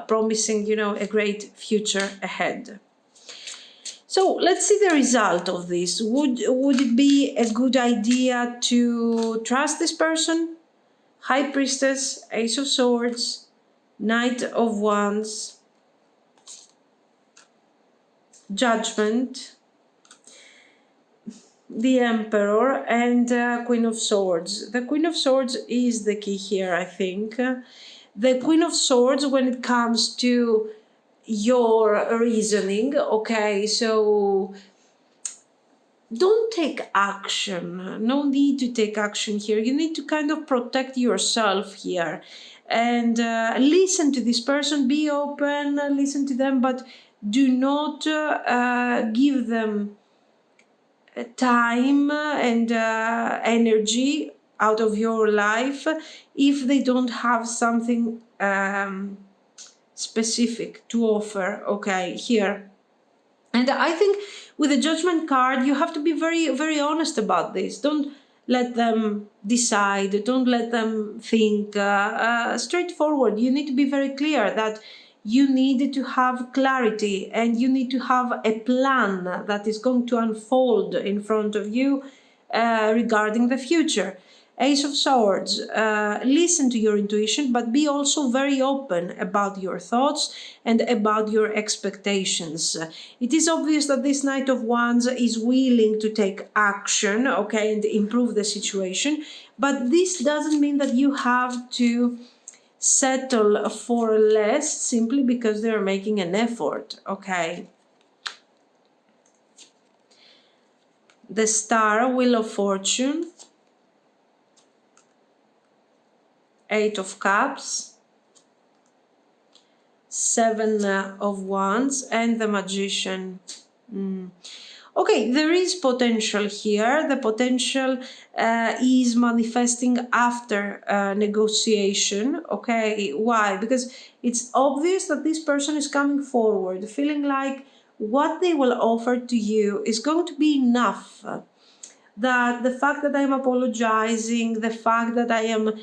promising, a great future ahead. So let's see the result of this. Would it be a good idea to trust this person? High Priestess, Ace of Swords, Knight of Wands, Judgment, the Emperor, and Queen of Swords. The Queen of Swords is the key here, I think. The Queen of Swords, when it comes to your reasoning, okay, so don't take action. No need to take action here. You need to kind of protect yourself here, and listen to this person. Be open, listen to them, but do not give them time and energy out of your life if they don't have something specific to offer, okay, here. And I think with the Judgment card, you have to be very, very honest about this. Don't let them decide, don't let them think. Straightforward. You need to be very clear that you need to have clarity, and you need to have a plan that is going to unfold in front of you regarding the future. Ace of Swords, listen to your intuition, but be also very open about your thoughts and about your expectations. It is obvious that this Knight of Wands is willing to take action, okay, and improve the situation, but this doesn't mean that you have to settle for less simply because they're making an effort, okay? The Star, Wheel of Fortune, Eight of Cups, Seven of Wands, and the Magician. Okay, there is potential here. The potential is manifesting after negotiation. Okay, why? Because it's obvious that this person is coming forward, feeling like what they will offer to you is going to be enough. That the fact that I'm apologizing, the fact that I am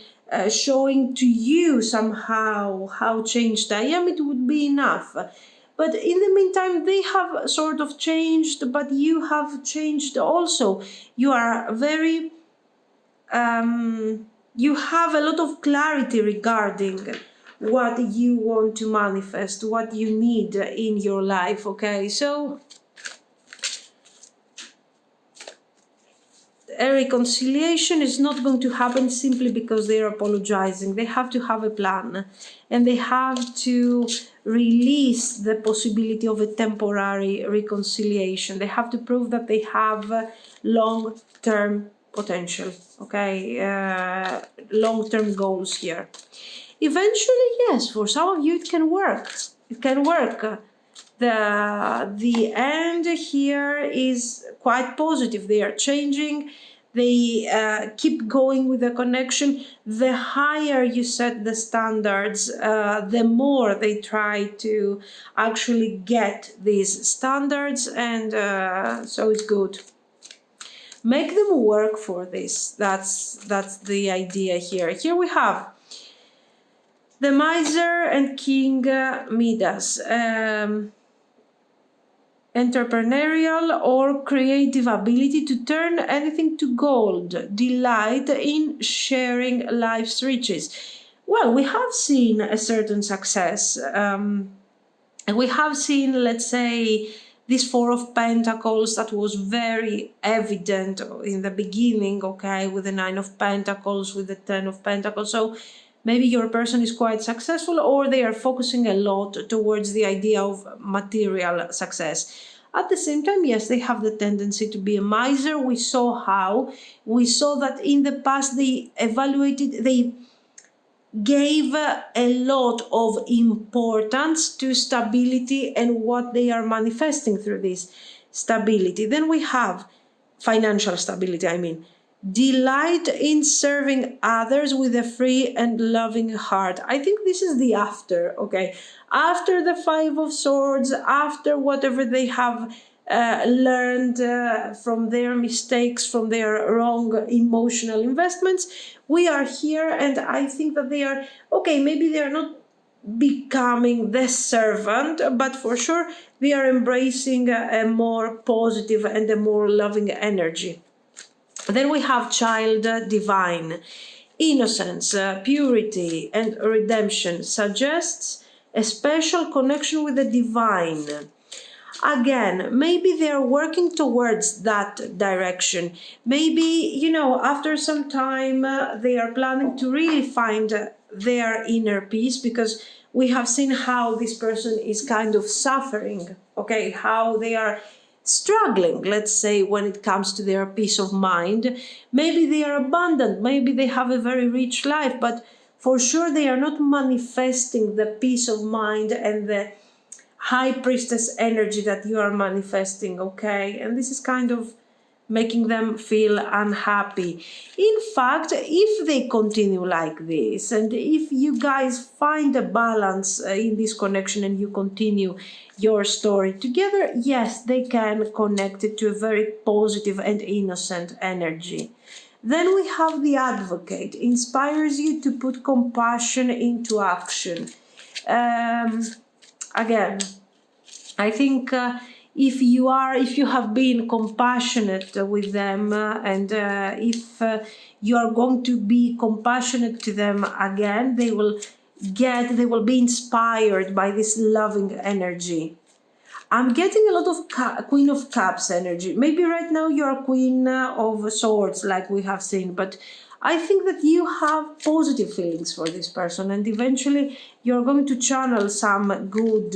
showing to you somehow how changed I am, it would be enough. But in the meantime, they have sort of changed, but you have changed also. You are very, you have a lot of clarity regarding what you want to manifest, what you need in your life, okay? So a reconciliation is not going to happen simply because they are apologizing. They have to have a plan, and they have to release the possibility of a temporary reconciliation. They have to prove that they have long-term potential, okay, long-term goals here. Eventually, yes, for some of you it can work. It can work. The end here is quite positive. They are changing. They keep going with the connection. The higher you set the standards, the more they try to actually get these standards, and so it's good. Make them work for this. That's the idea here. Here we have the Miser and King Midas. Entrepreneurial or creative ability to turn anything to gold, delight in sharing life's riches. Well, we have seen a certain success. And we have seen, let's say, this Four of Pentacles that was very evident in the beginning, okay, with the Nine of Pentacles, with the Ten of Pentacles. So maybe your person is quite successful, or they are focusing a lot towards the idea of material success. At the same time, yes, they have the tendency to be a miser. We saw that in the past they gave a lot of importance to stability and what they are manifesting through this stability. Then we have financial stability, delight in serving others with a free and loving heart. I think this is the after, okay? After the Five of Swords, after whatever they have learned from their mistakes, from their wrong emotional investments, we are here, and I think that they are, okay, maybe they are not becoming the servant, but for sure they are embracing a more positive and a more loving energy. Then we have Child Divine. Innocence, purity, and redemption suggests a special connection with the divine. Again, maybe they are working towards that direction. Maybe, after some time, they are planning to really find their inner peace, because we have seen how this person is kind of suffering, okay, how they are struggling, let's say, when it comes to their peace of mind. Maybe they are abundant, maybe they have a very rich life, but for sure they are not manifesting the peace of mind and the High Priestess energy that you are manifesting, okay? And this is kind of making them feel unhappy. In fact, if they continue like this, and if you guys find a balance in this connection and you continue your story together, yes, they can connect it to a very positive and innocent energy. Then we have the Advocate. Inspires you to put compassion into action. Again, I think if you have been compassionate with them, and if you are going to be compassionate to them again, they will be inspired by this loving energy. I'm getting a lot of Queen of Cups energy. Maybe right now you're Queen of Swords, like we have seen, but I think that you have positive feelings for this person, and eventually you're going to channel some good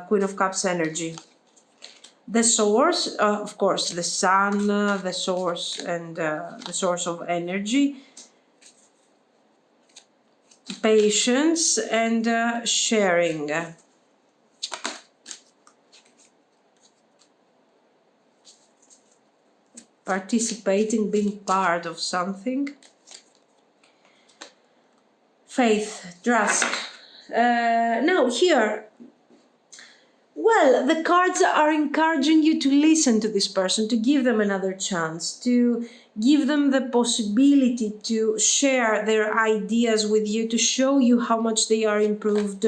Queen of Cups energy. The source, of course, the sun, the source, and the source of energy, patience, and sharing. Participating, being part of something. Faith, trust. Now here, well, the cards are encouraging you to listen to this person, to give them another chance, to give them the possibility to share their ideas with you, to show you how much they are improved,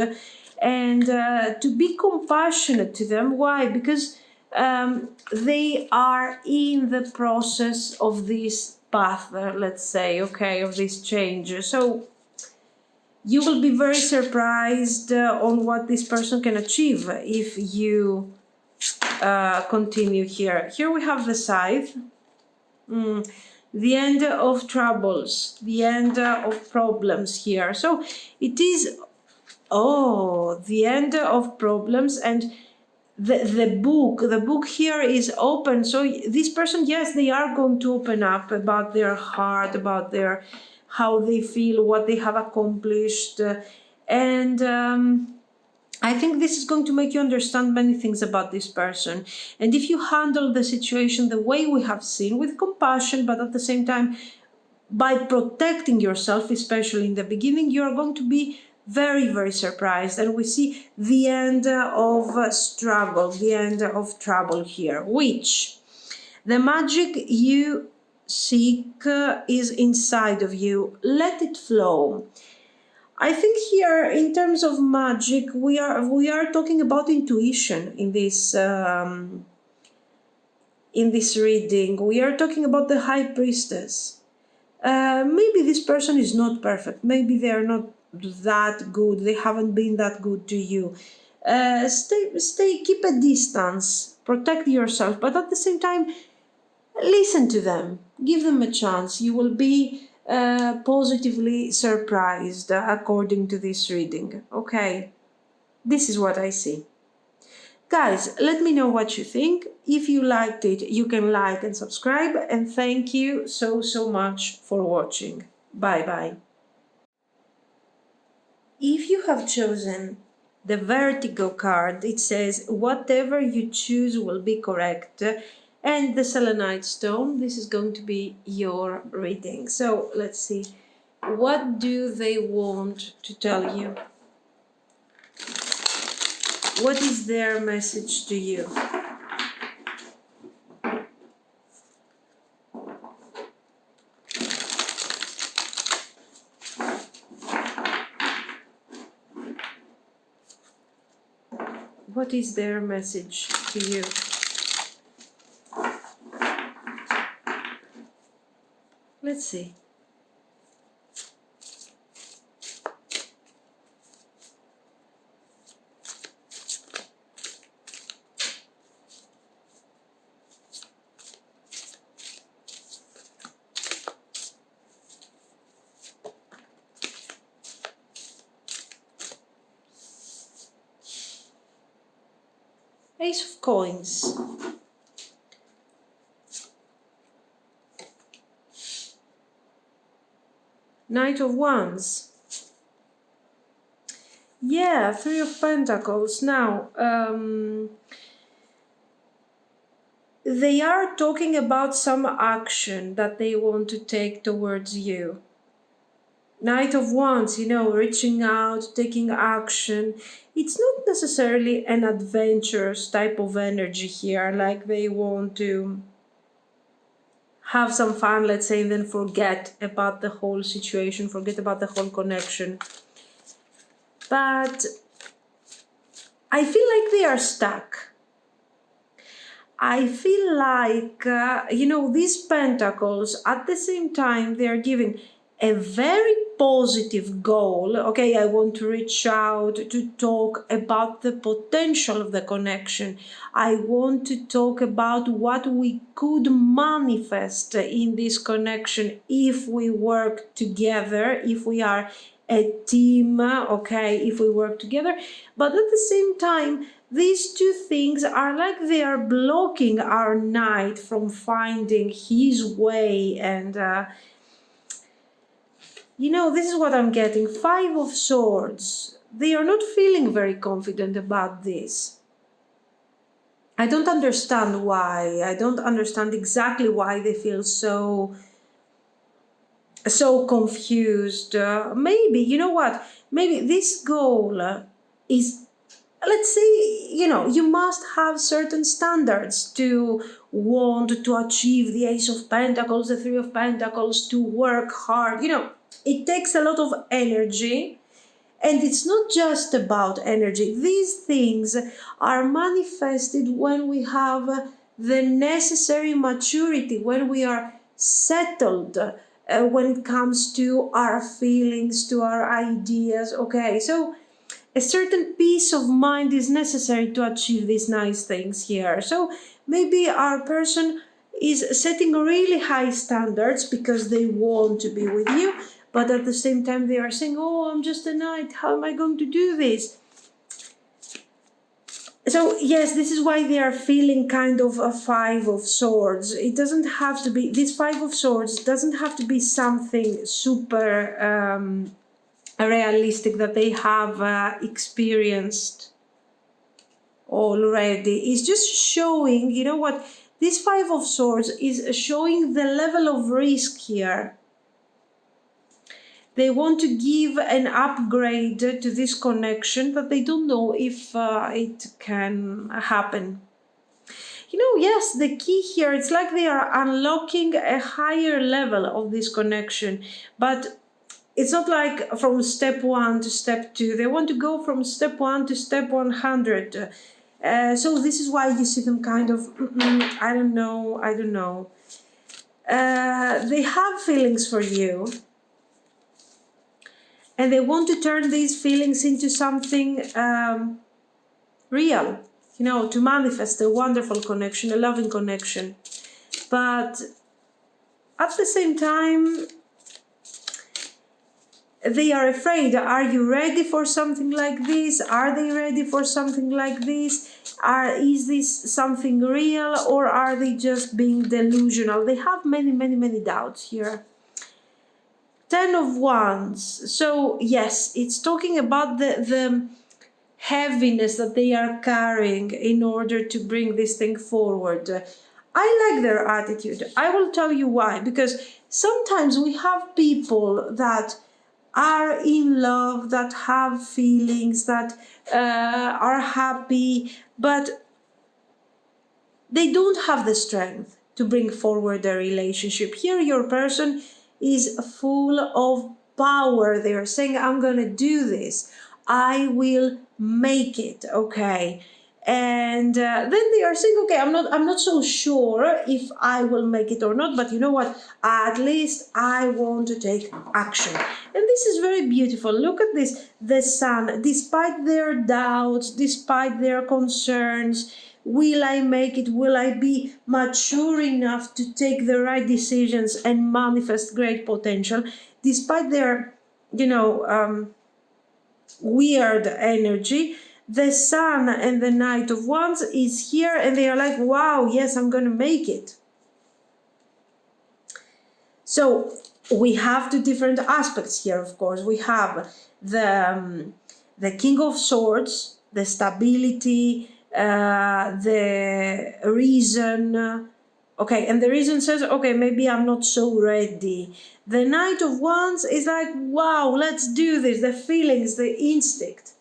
and to be compassionate to them. Why? Because they are in the process of this path, let's say, okay, of this change. So you will be very surprised on what this person can achieve if you continue here. Here we have the Scythe. The end of troubles, the end of problems here. So it is, the end of problems, and the book here is open. So this person, yes, they are going to open up about their heart, about their how they feel, what they have accomplished, and I think this is going to make you understand many things about this person. And if you handle the situation the way we have seen, with compassion, but at the same time by protecting yourself, especially in the beginning, you are going to be very, very surprised. And we see the end of struggle, the end of trouble here, which the magic you seek is inside of you. Let it flow. I think here, in terms of magic, we are talking about intuition in this reading. We are talking about the High Priestess. Maybe this person is not perfect. Maybe they are not that good. They haven't been that good to you. Keep a distance. Protect yourself, but at the same time, listen to them. Give them a chance. You will be positively surprised according to this reading. Okay, this is what I see. Guys, let me know what you think. If you liked it, you can like and subscribe, and thank you so much for watching. Bye bye. If you have chosen the Vertigo card, it says whatever you choose will be correct. And the selenite stone, this is going to be your reading. So let's see, what do they want to tell you? What is their message to you? What is their message to you? Let's see. Ace of Coins. Knight of Wands. Yeah, Three of Pentacles. Now, they are talking about some action that they want to take towards you. Knight of Wands, reaching out, taking action. It's not necessarily an adventurous type of energy here, like they want to have some fun, let's say, and then forget about the whole situation, forget about the whole connection. But I feel like they are stuck. I feel like, these pentacles, at the same time, they are giving a very positive goal. Okay, I want to reach out to talk about the potential of the connection. I want to talk about what we could manifest in this connection if we work together, if we are a team, okay, if we work together. But at the same time, these two things are like they are blocking our knight from finding his way. And this is what I'm getting. 5 of Swords. They are not feeling very confident about this. I don't understand why. I don't understand exactly why they feel so confused. Maybe, you know what? Maybe this goal is, let's say, you must have certain standards to want to achieve the Ace of Pentacles, the Three of Pentacles, to work hard. It takes a lot of energy, and it's not just about energy. These things are manifested when we have the necessary maturity, when we are settled when it comes to our feelings, to our ideas. Okay, so a certain peace of mind is necessary to achieve these nice things here. So maybe our person is setting really high standards because they want to be with you, but at the same time they are saying, oh, I'm just a knight, how am I going to do this? So yes, this is why they are feeling kind of a 5 of Swords. It doesn't have to be, this 5 of Swords doesn't have to be something super realistic that they have experienced already. It's just showing, you know what, this 5 of Swords is showing the level of risk here. They want to give an upgrade to this connection, but they don't know if it can happen. Yes, the key here, it's like they are unlocking a higher level of this connection, but it's not like from step 1 to step 2. They want to go from step 1 to step 100. So this is why you see them kind of, I don't know. They have feelings for you, and they want to turn these feelings into something real, to manifest a wonderful connection, a loving connection. But at the same time, they are afraid. Are you ready for something like this? Are they ready for something like this? Is this something real, or are they just being delusional? They have many doubts here. 10 of Wands. So yes, it's talking about the heaviness that they are carrying in order to bring this thing forward. I like their attitude. I will tell you why. Because sometimes we have people that are in love, that have feelings, that are happy, but they don't have the strength to bring forward their relationship. Here your person is full of power. They are saying, I'm gonna do this, I will make it, okay? And then they are saying, okay, I'm not so sure if I will make it or not, but you know what, at least I want to take action. And this is very beautiful. Look at this, the Sun, despite their doubts, despite their concerns, will I make it? Will I be mature enough to take the right decisions and manifest great potential? Despite their, weird energy, the Sun and the Knight of Wands is here, and they are like, wow, yes, I'm going to make it. So we have two different aspects here, of course. We have the King of Swords, the stability, the reason. Okay, and the reason says, okay, maybe I'm not so ready. The Knight of Wands is like, wow, let's do this. The feelings, the instinct.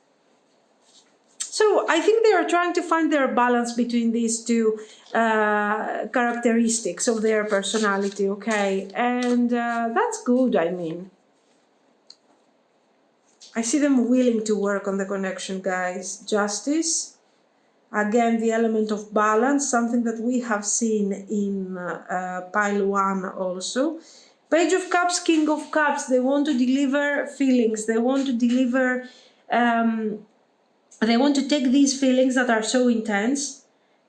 So I think they are trying to find their balance between these two characteristics of their personality, okay? And that's good, I mean. I see them willing to work on the connection, guys. Justice. Again, the element of balance, something that we have seen in pile 1 also. Page of Cups, King of Cups, they want to deliver feelings. They want to deliver, they want to take these feelings that are so intense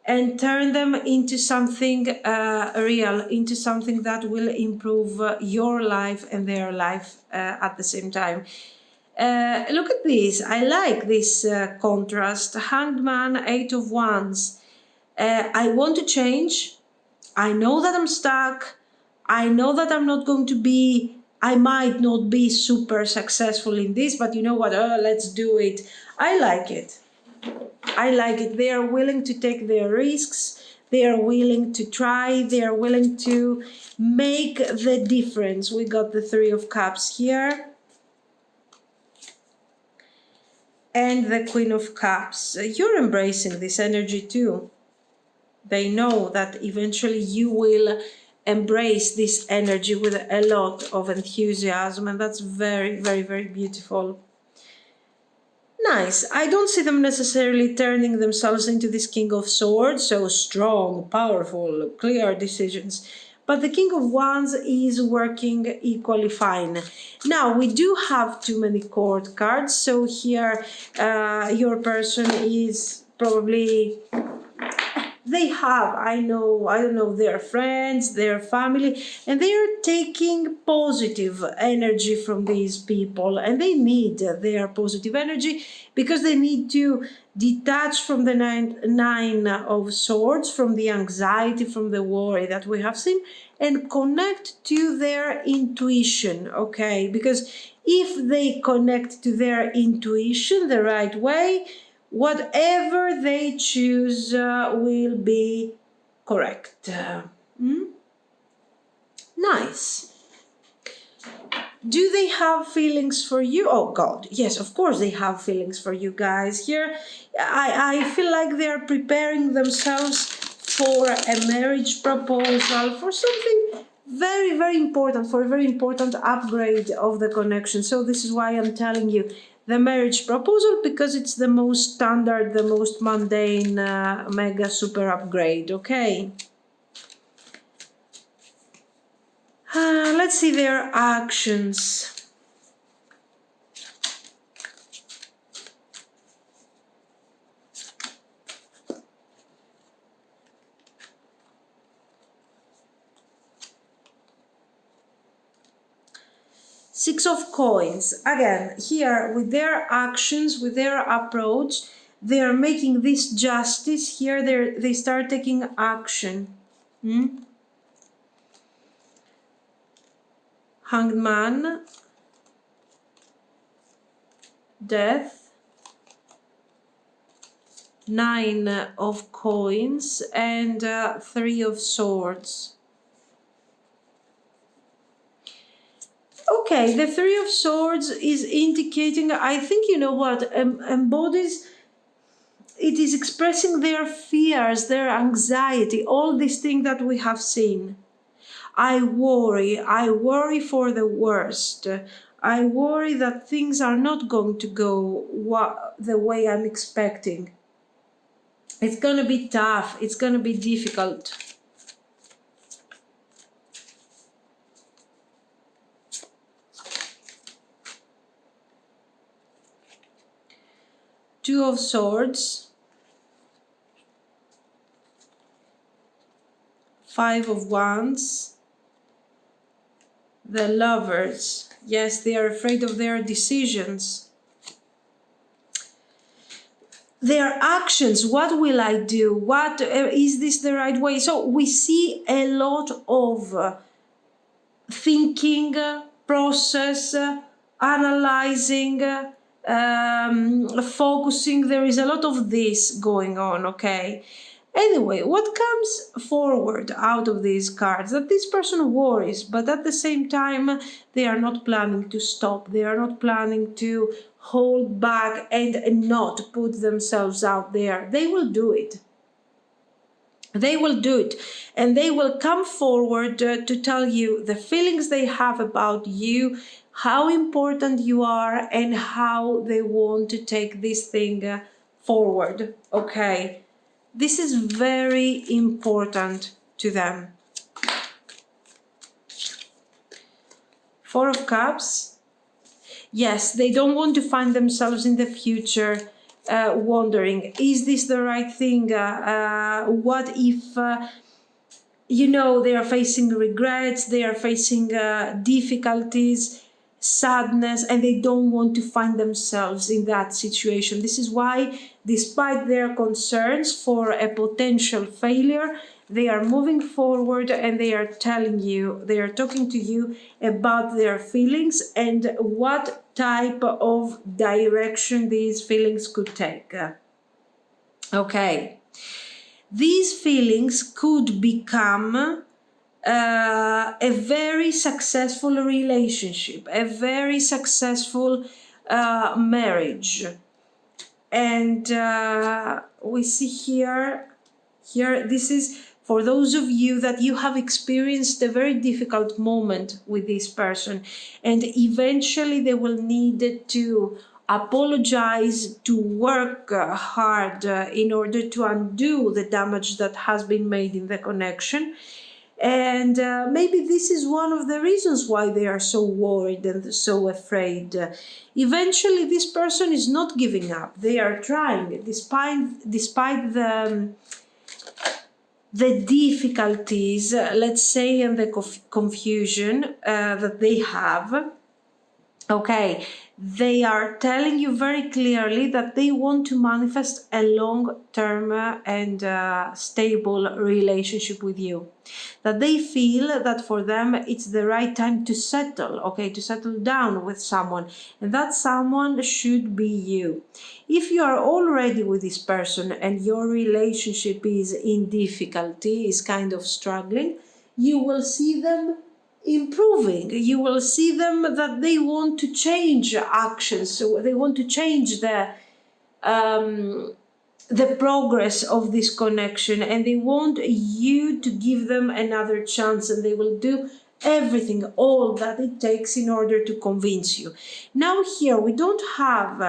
and turn them into something real, into something that will improve your life and their life at the same time. Look at this. I like this contrast. Hanged Man, 8 of Wands. I want to change. I know that I'm stuck. I know that I might not be super successful in this, but you know what? Let's do it. I like it. I like it. They are willing to take their risks. They are willing to try. They are willing to make the difference. We got the 3 of Cups here. And the Queen of Cups. You're embracing this energy too. They know that eventually you will embrace this energy with a lot of enthusiasm, and that's very, very, very beautiful. Nice. I don't see them necessarily turning themselves into this King of Swords, so strong, powerful, clear decisions. But the King of Wands is working equally fine. Now, we do have too many court cards, so here your person is probably... They have, I don't know, their friends, their family, and they are taking positive energy from these people, and they need their positive energy because they need to detach from the nine of Swords, from the anxiety, from the worry that we have seen, and connect to their intuition, okay? Because if they connect to their intuition the right way, whatever they choose will be correct. Nice. Do they have feelings for you? Oh God, yes, of course they have feelings for you guys. Here, I feel like they're preparing themselves for a marriage proposal, for something very, very important, for a very important upgrade of the connection. So this is why I'm telling you the marriage proposal, because it's the most standard, the most mundane, mega super upgrade, okay? Let's see their actions. Six of Coins. Again, here with their actions, with their approach, they are making this justice. Here they start taking action. Hanged Man, Death, 9 of Coins, and 3 of Swords. Okay, the 3 of Swords is indicating, I think, you know what, embodies, it is expressing their fears, their anxiety, all these things that we have seen. I worry for the worst. I worry that things are not going to go the way I'm expecting. It's going to be tough, it's going to be difficult. Two of Swords, 5 of Wands, the Lovers. Yes, they are afraid of their decisions. Their actions, what will I do? What is this the right way? So we see a lot of thinking, process, analyzing, focusing. There is a lot of this going on, okay? Anyway, what comes forward out of these cards? That this person worries, but at the same time, they are not planning to stop. They are not planning to hold back and not put themselves out there. They will do it. They will do it, and they will come forward to tell you the feelings they have about you, how important you are, and how they want to take this thing forward, okay? This is very important to them. Four of Cups. Yes, they don't want to find themselves in the future wondering, is this the right thing? What if, they are facing regrets, they are facing difficulties, sadness, and they don't want to find themselves in that situation. This is why, despite their concerns for a potential failure, they are moving forward and they are telling you, they are talking to you about their feelings and what type of direction these feelings could take. Okay. These feelings could become a very successful relationship, a very successful marriage. And we see here, this is for those of you that you have experienced a very difficult moment with this person, and eventually they will need to apologize, to work hard in order to undo the damage that has been made in the connection. And maybe this is one of the reasons why they are so worried and so afraid. Eventually, this person is not giving up. They are trying, despite the difficulties, let's say, and the confusion that they have. Okay, they are telling you very clearly that they want to manifest a long-term and stable relationship with you. That they feel that for them it's the right time to settle, okay, to settle down with someone, and that someone should be you. If you are already with this person and your relationship is in difficulty, is kind of struggling, you will see them improving. You will see them that they want to change actions, so they want to change the progress of this connection, and they want you to give them another chance, and they will do everything, all that it takes in order to convince you. Now here we don't have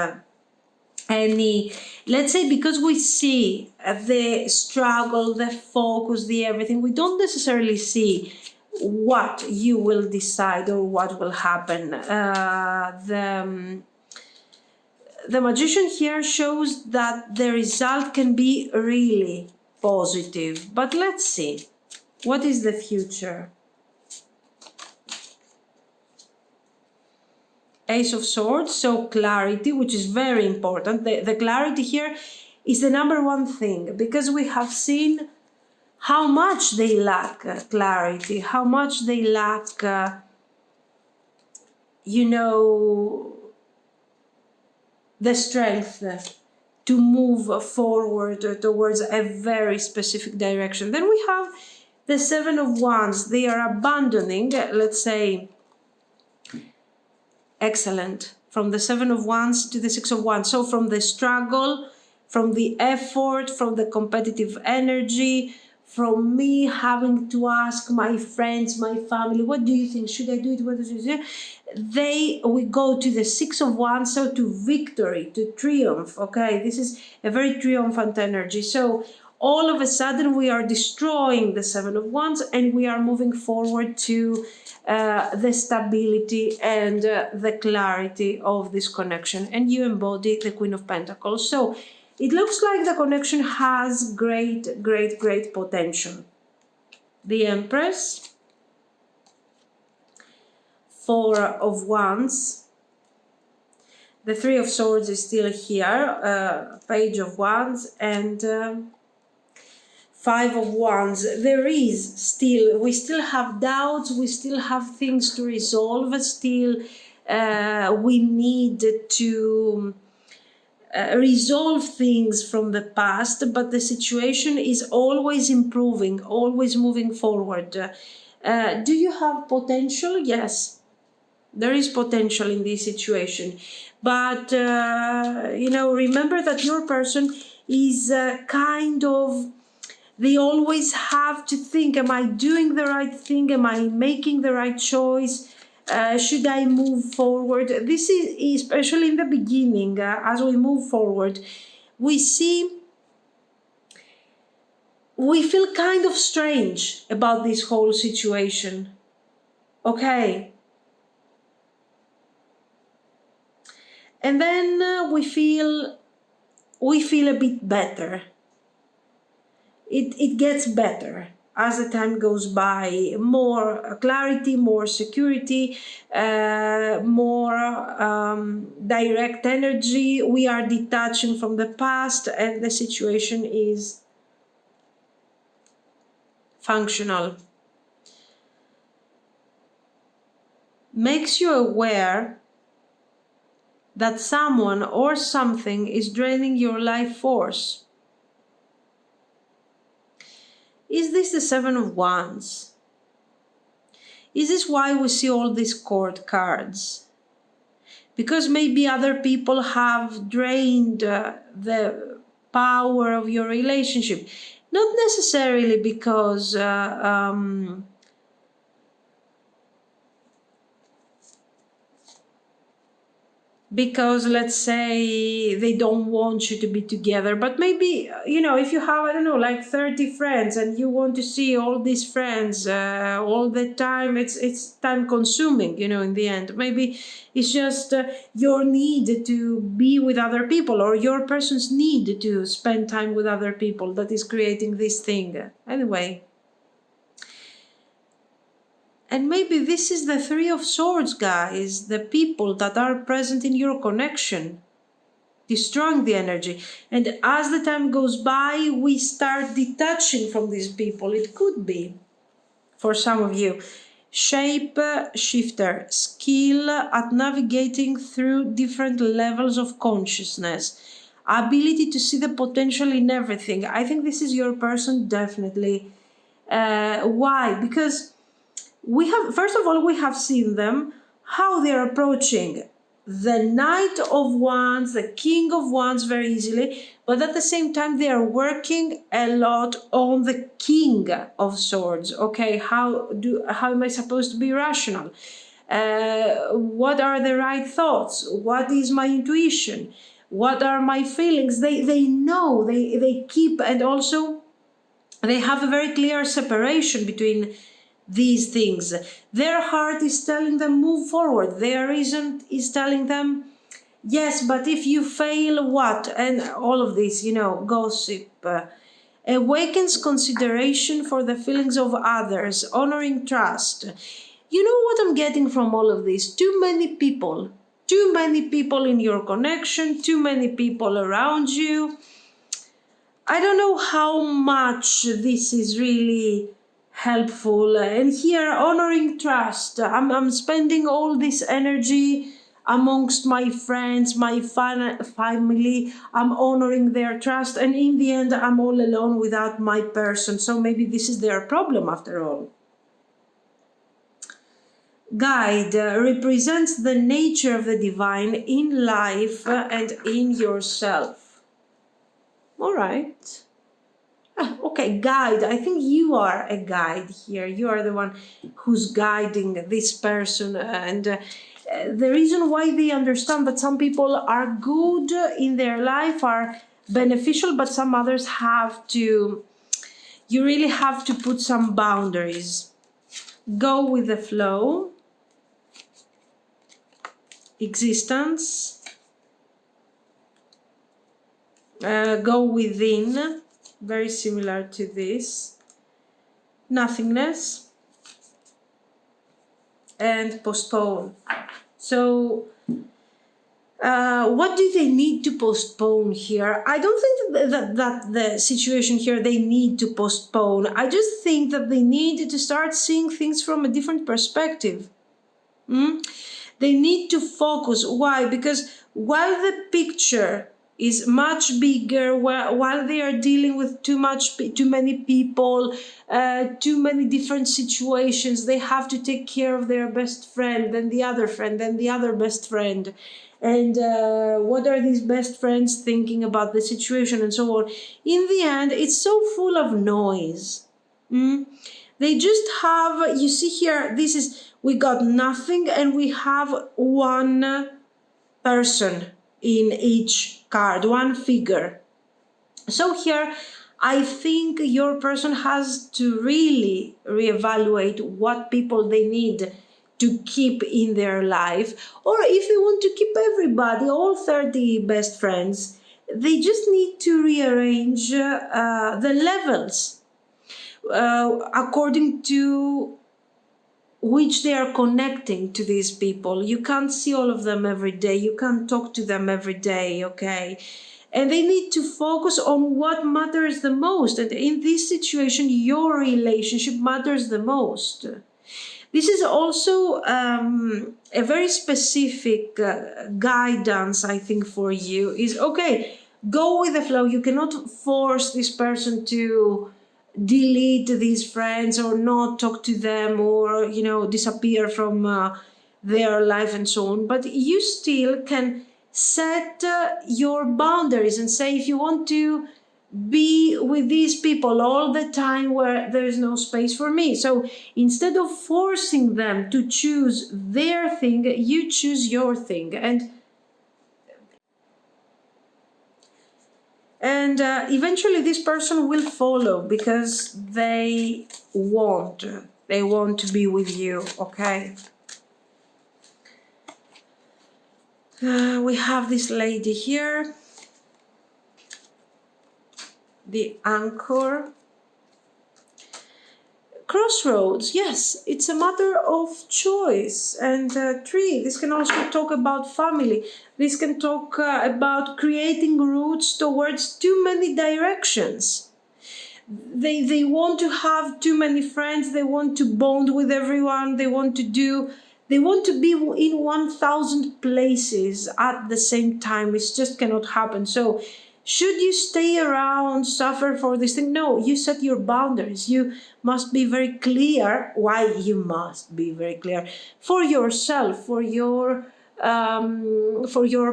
any, let's say, because we see the struggle, the focus, the everything, we don't necessarily see what you will decide or what will happen. The Magician here shows that the result can be really positive. But let's see, what is the future? Ace of Swords, so clarity, which is very important. The clarity here is the number one thing, because we have seen how much they lack clarity, how much they lack, the strength to move forward towards a very specific direction. Then we have the Seven of Wands. They are abandoning, let's say, excellent, from the Seven of Wands to the Six of Wands. So from the struggle, from the effort, from the competitive energy, from me having to ask my friends, my family, what do you think? Should I do it? What do you think? We go to the Six of Wands, so to victory, to triumph. Okay, this is a very triumphant energy. So all of a sudden we are destroying the Seven of Wands and we are moving forward to the stability and the clarity of this connection. And you embody the Queen of Pentacles. So it looks like the connection has great, great, great potential. The Empress, Four of Wands, the Three of Swords is still here, Page of Wands, and Five of Wands. We still have doubts, we still have things to resolve, still we need to resolve things from the past, but the situation is always improving, always moving forward. Do you have potential? Yes, there is potential in this situation, but remember that your person is they always have to think, am I doing the right thing? Am I making the right choice? Should I move forward? This is especially in the beginning, as we move forward, we see we feel kind of strange about this whole situation. Okay. And then we feel a bit better. It gets better as the time goes by. More clarity, more security, more direct energy. We are detaching from the past, and the situation is functional. Makes you aware that someone or something is draining your life force. Is this the Seven of Wands? Is this why we see all these court cards? Because maybe other people have drained the power of your relationship. Not necessarily because let's say they don't want you to be together, but maybe, if you have, I don't know, like 30 friends and you want to see all these friends all the time, it's time consuming, in the end. Maybe it's just your need to be with other people, or your person's need to spend time with other people, that is creating this thing. Anyway. And maybe this is the Three of Swords, guys, the people that are present in your connection, destroying the energy. And as the time goes by, we start detaching from these people. It could be, for some of you, shape shifter, skill at navigating through different levels of consciousness, ability to see the potential in everything. I think this is your person, definitely. Why? Because first of all, we have seen them, how they're approaching the Knight of Wands, the King of Wands very easily, but at the same time, they are working a lot on the King of Swords. Okay, how am I supposed to be rational? What are the right thoughts? What is my intuition? What are my feelings? They know, they keep, and also they have a very clear separation between these things. Their heart is telling them move forward. Their reason is telling them yes, but if you fail, what? And all of this, gossip. Awakens consideration for the feelings of others, honoring trust. You know what I'm getting from all of this? Too many people in your connection, too many people around you. I don't know how much this is really helpful. And here, honoring trust. I'm spending all this energy amongst my friends, my family. I'm honoring their trust, and in the end, I'm all alone without my person. So maybe this is their problem after all. Guide represents the nature of the divine in life and in yourself. All right. Okay, guide. I think you are a guide here. You are the one who's guiding this person. And the reason why they understand that some people are good in their life, are beneficial, but some others you really have to put some boundaries. Go with the flow. Existence. Go within. Very similar to this. Nothingness. And postpone. So, what do they need to postpone here? I don't think that the situation here, they need to postpone. I just think that they need to start seeing things from a different perspective. They need to focus. Why? Because while the picture is much bigger, while they are dealing with too many people, too many different situations, they have to take care of their best friend, then the other friend, then the other best friend. And what are these best friends thinking about the situation, and so on. In the end, it's so full of noise. They just have, you see here, we got nothing, and we have one person in each card, one figure. So here, I think your person has to really reevaluate what people they need to keep in their life, or if they want to keep everybody, all 30 best friends, they just need to rearrange the levels according to which they are connecting to these people. You can't see all of them every day. You can't talk to them every day, okay? And they need to focus on what matters the most. And in this situation, your relationship matters the most. This is also a very specific guidance, I think, for you is, okay, go with the flow. You cannot force this person to delete these friends or not talk to them or, disappear from their life and so on. But you still can set your boundaries and say, if you want to be with these people all the time where there is no space for me. So instead of forcing them to choose their thing, you choose your thing. And eventually this person will follow because they want to be with you, okay? We have this lady here, the Anchor. Crossroads, yes, it's a matter of choice. And 3, this can also talk about family. This can talk about creating routes towards too many directions. They want to have too many friends. They want to bond with everyone. They want to be in 1,000 places at the same time. It just cannot happen. So should you stay around, suffer for this thing? No, you set your boundaries. You must be very clear. Why you must be very clear? For yourself, for your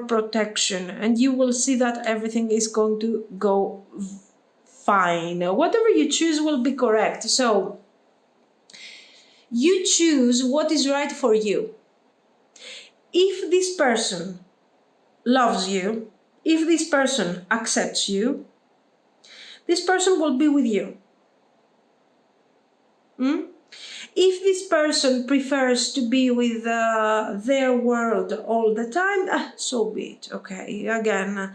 protection. And you will see that everything is going to go fine. Whatever you choose will be correct. So you choose what is right for you. If this person loves you, if this person accepts you, this person will be with you. If this person prefers to be with their world all the time, so be it. Okay, again,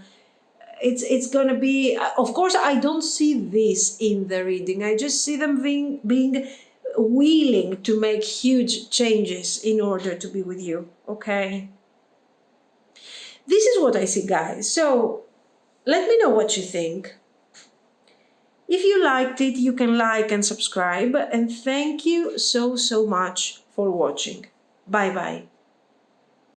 it's gonna be. Of course, I don't see this in the reading. I just see them being willing to make huge changes in order to be with you. Okay. This is what I see, guys. So let me know what you think. If you liked it, you can like and subscribe. And thank you so much for watching. Bye bye.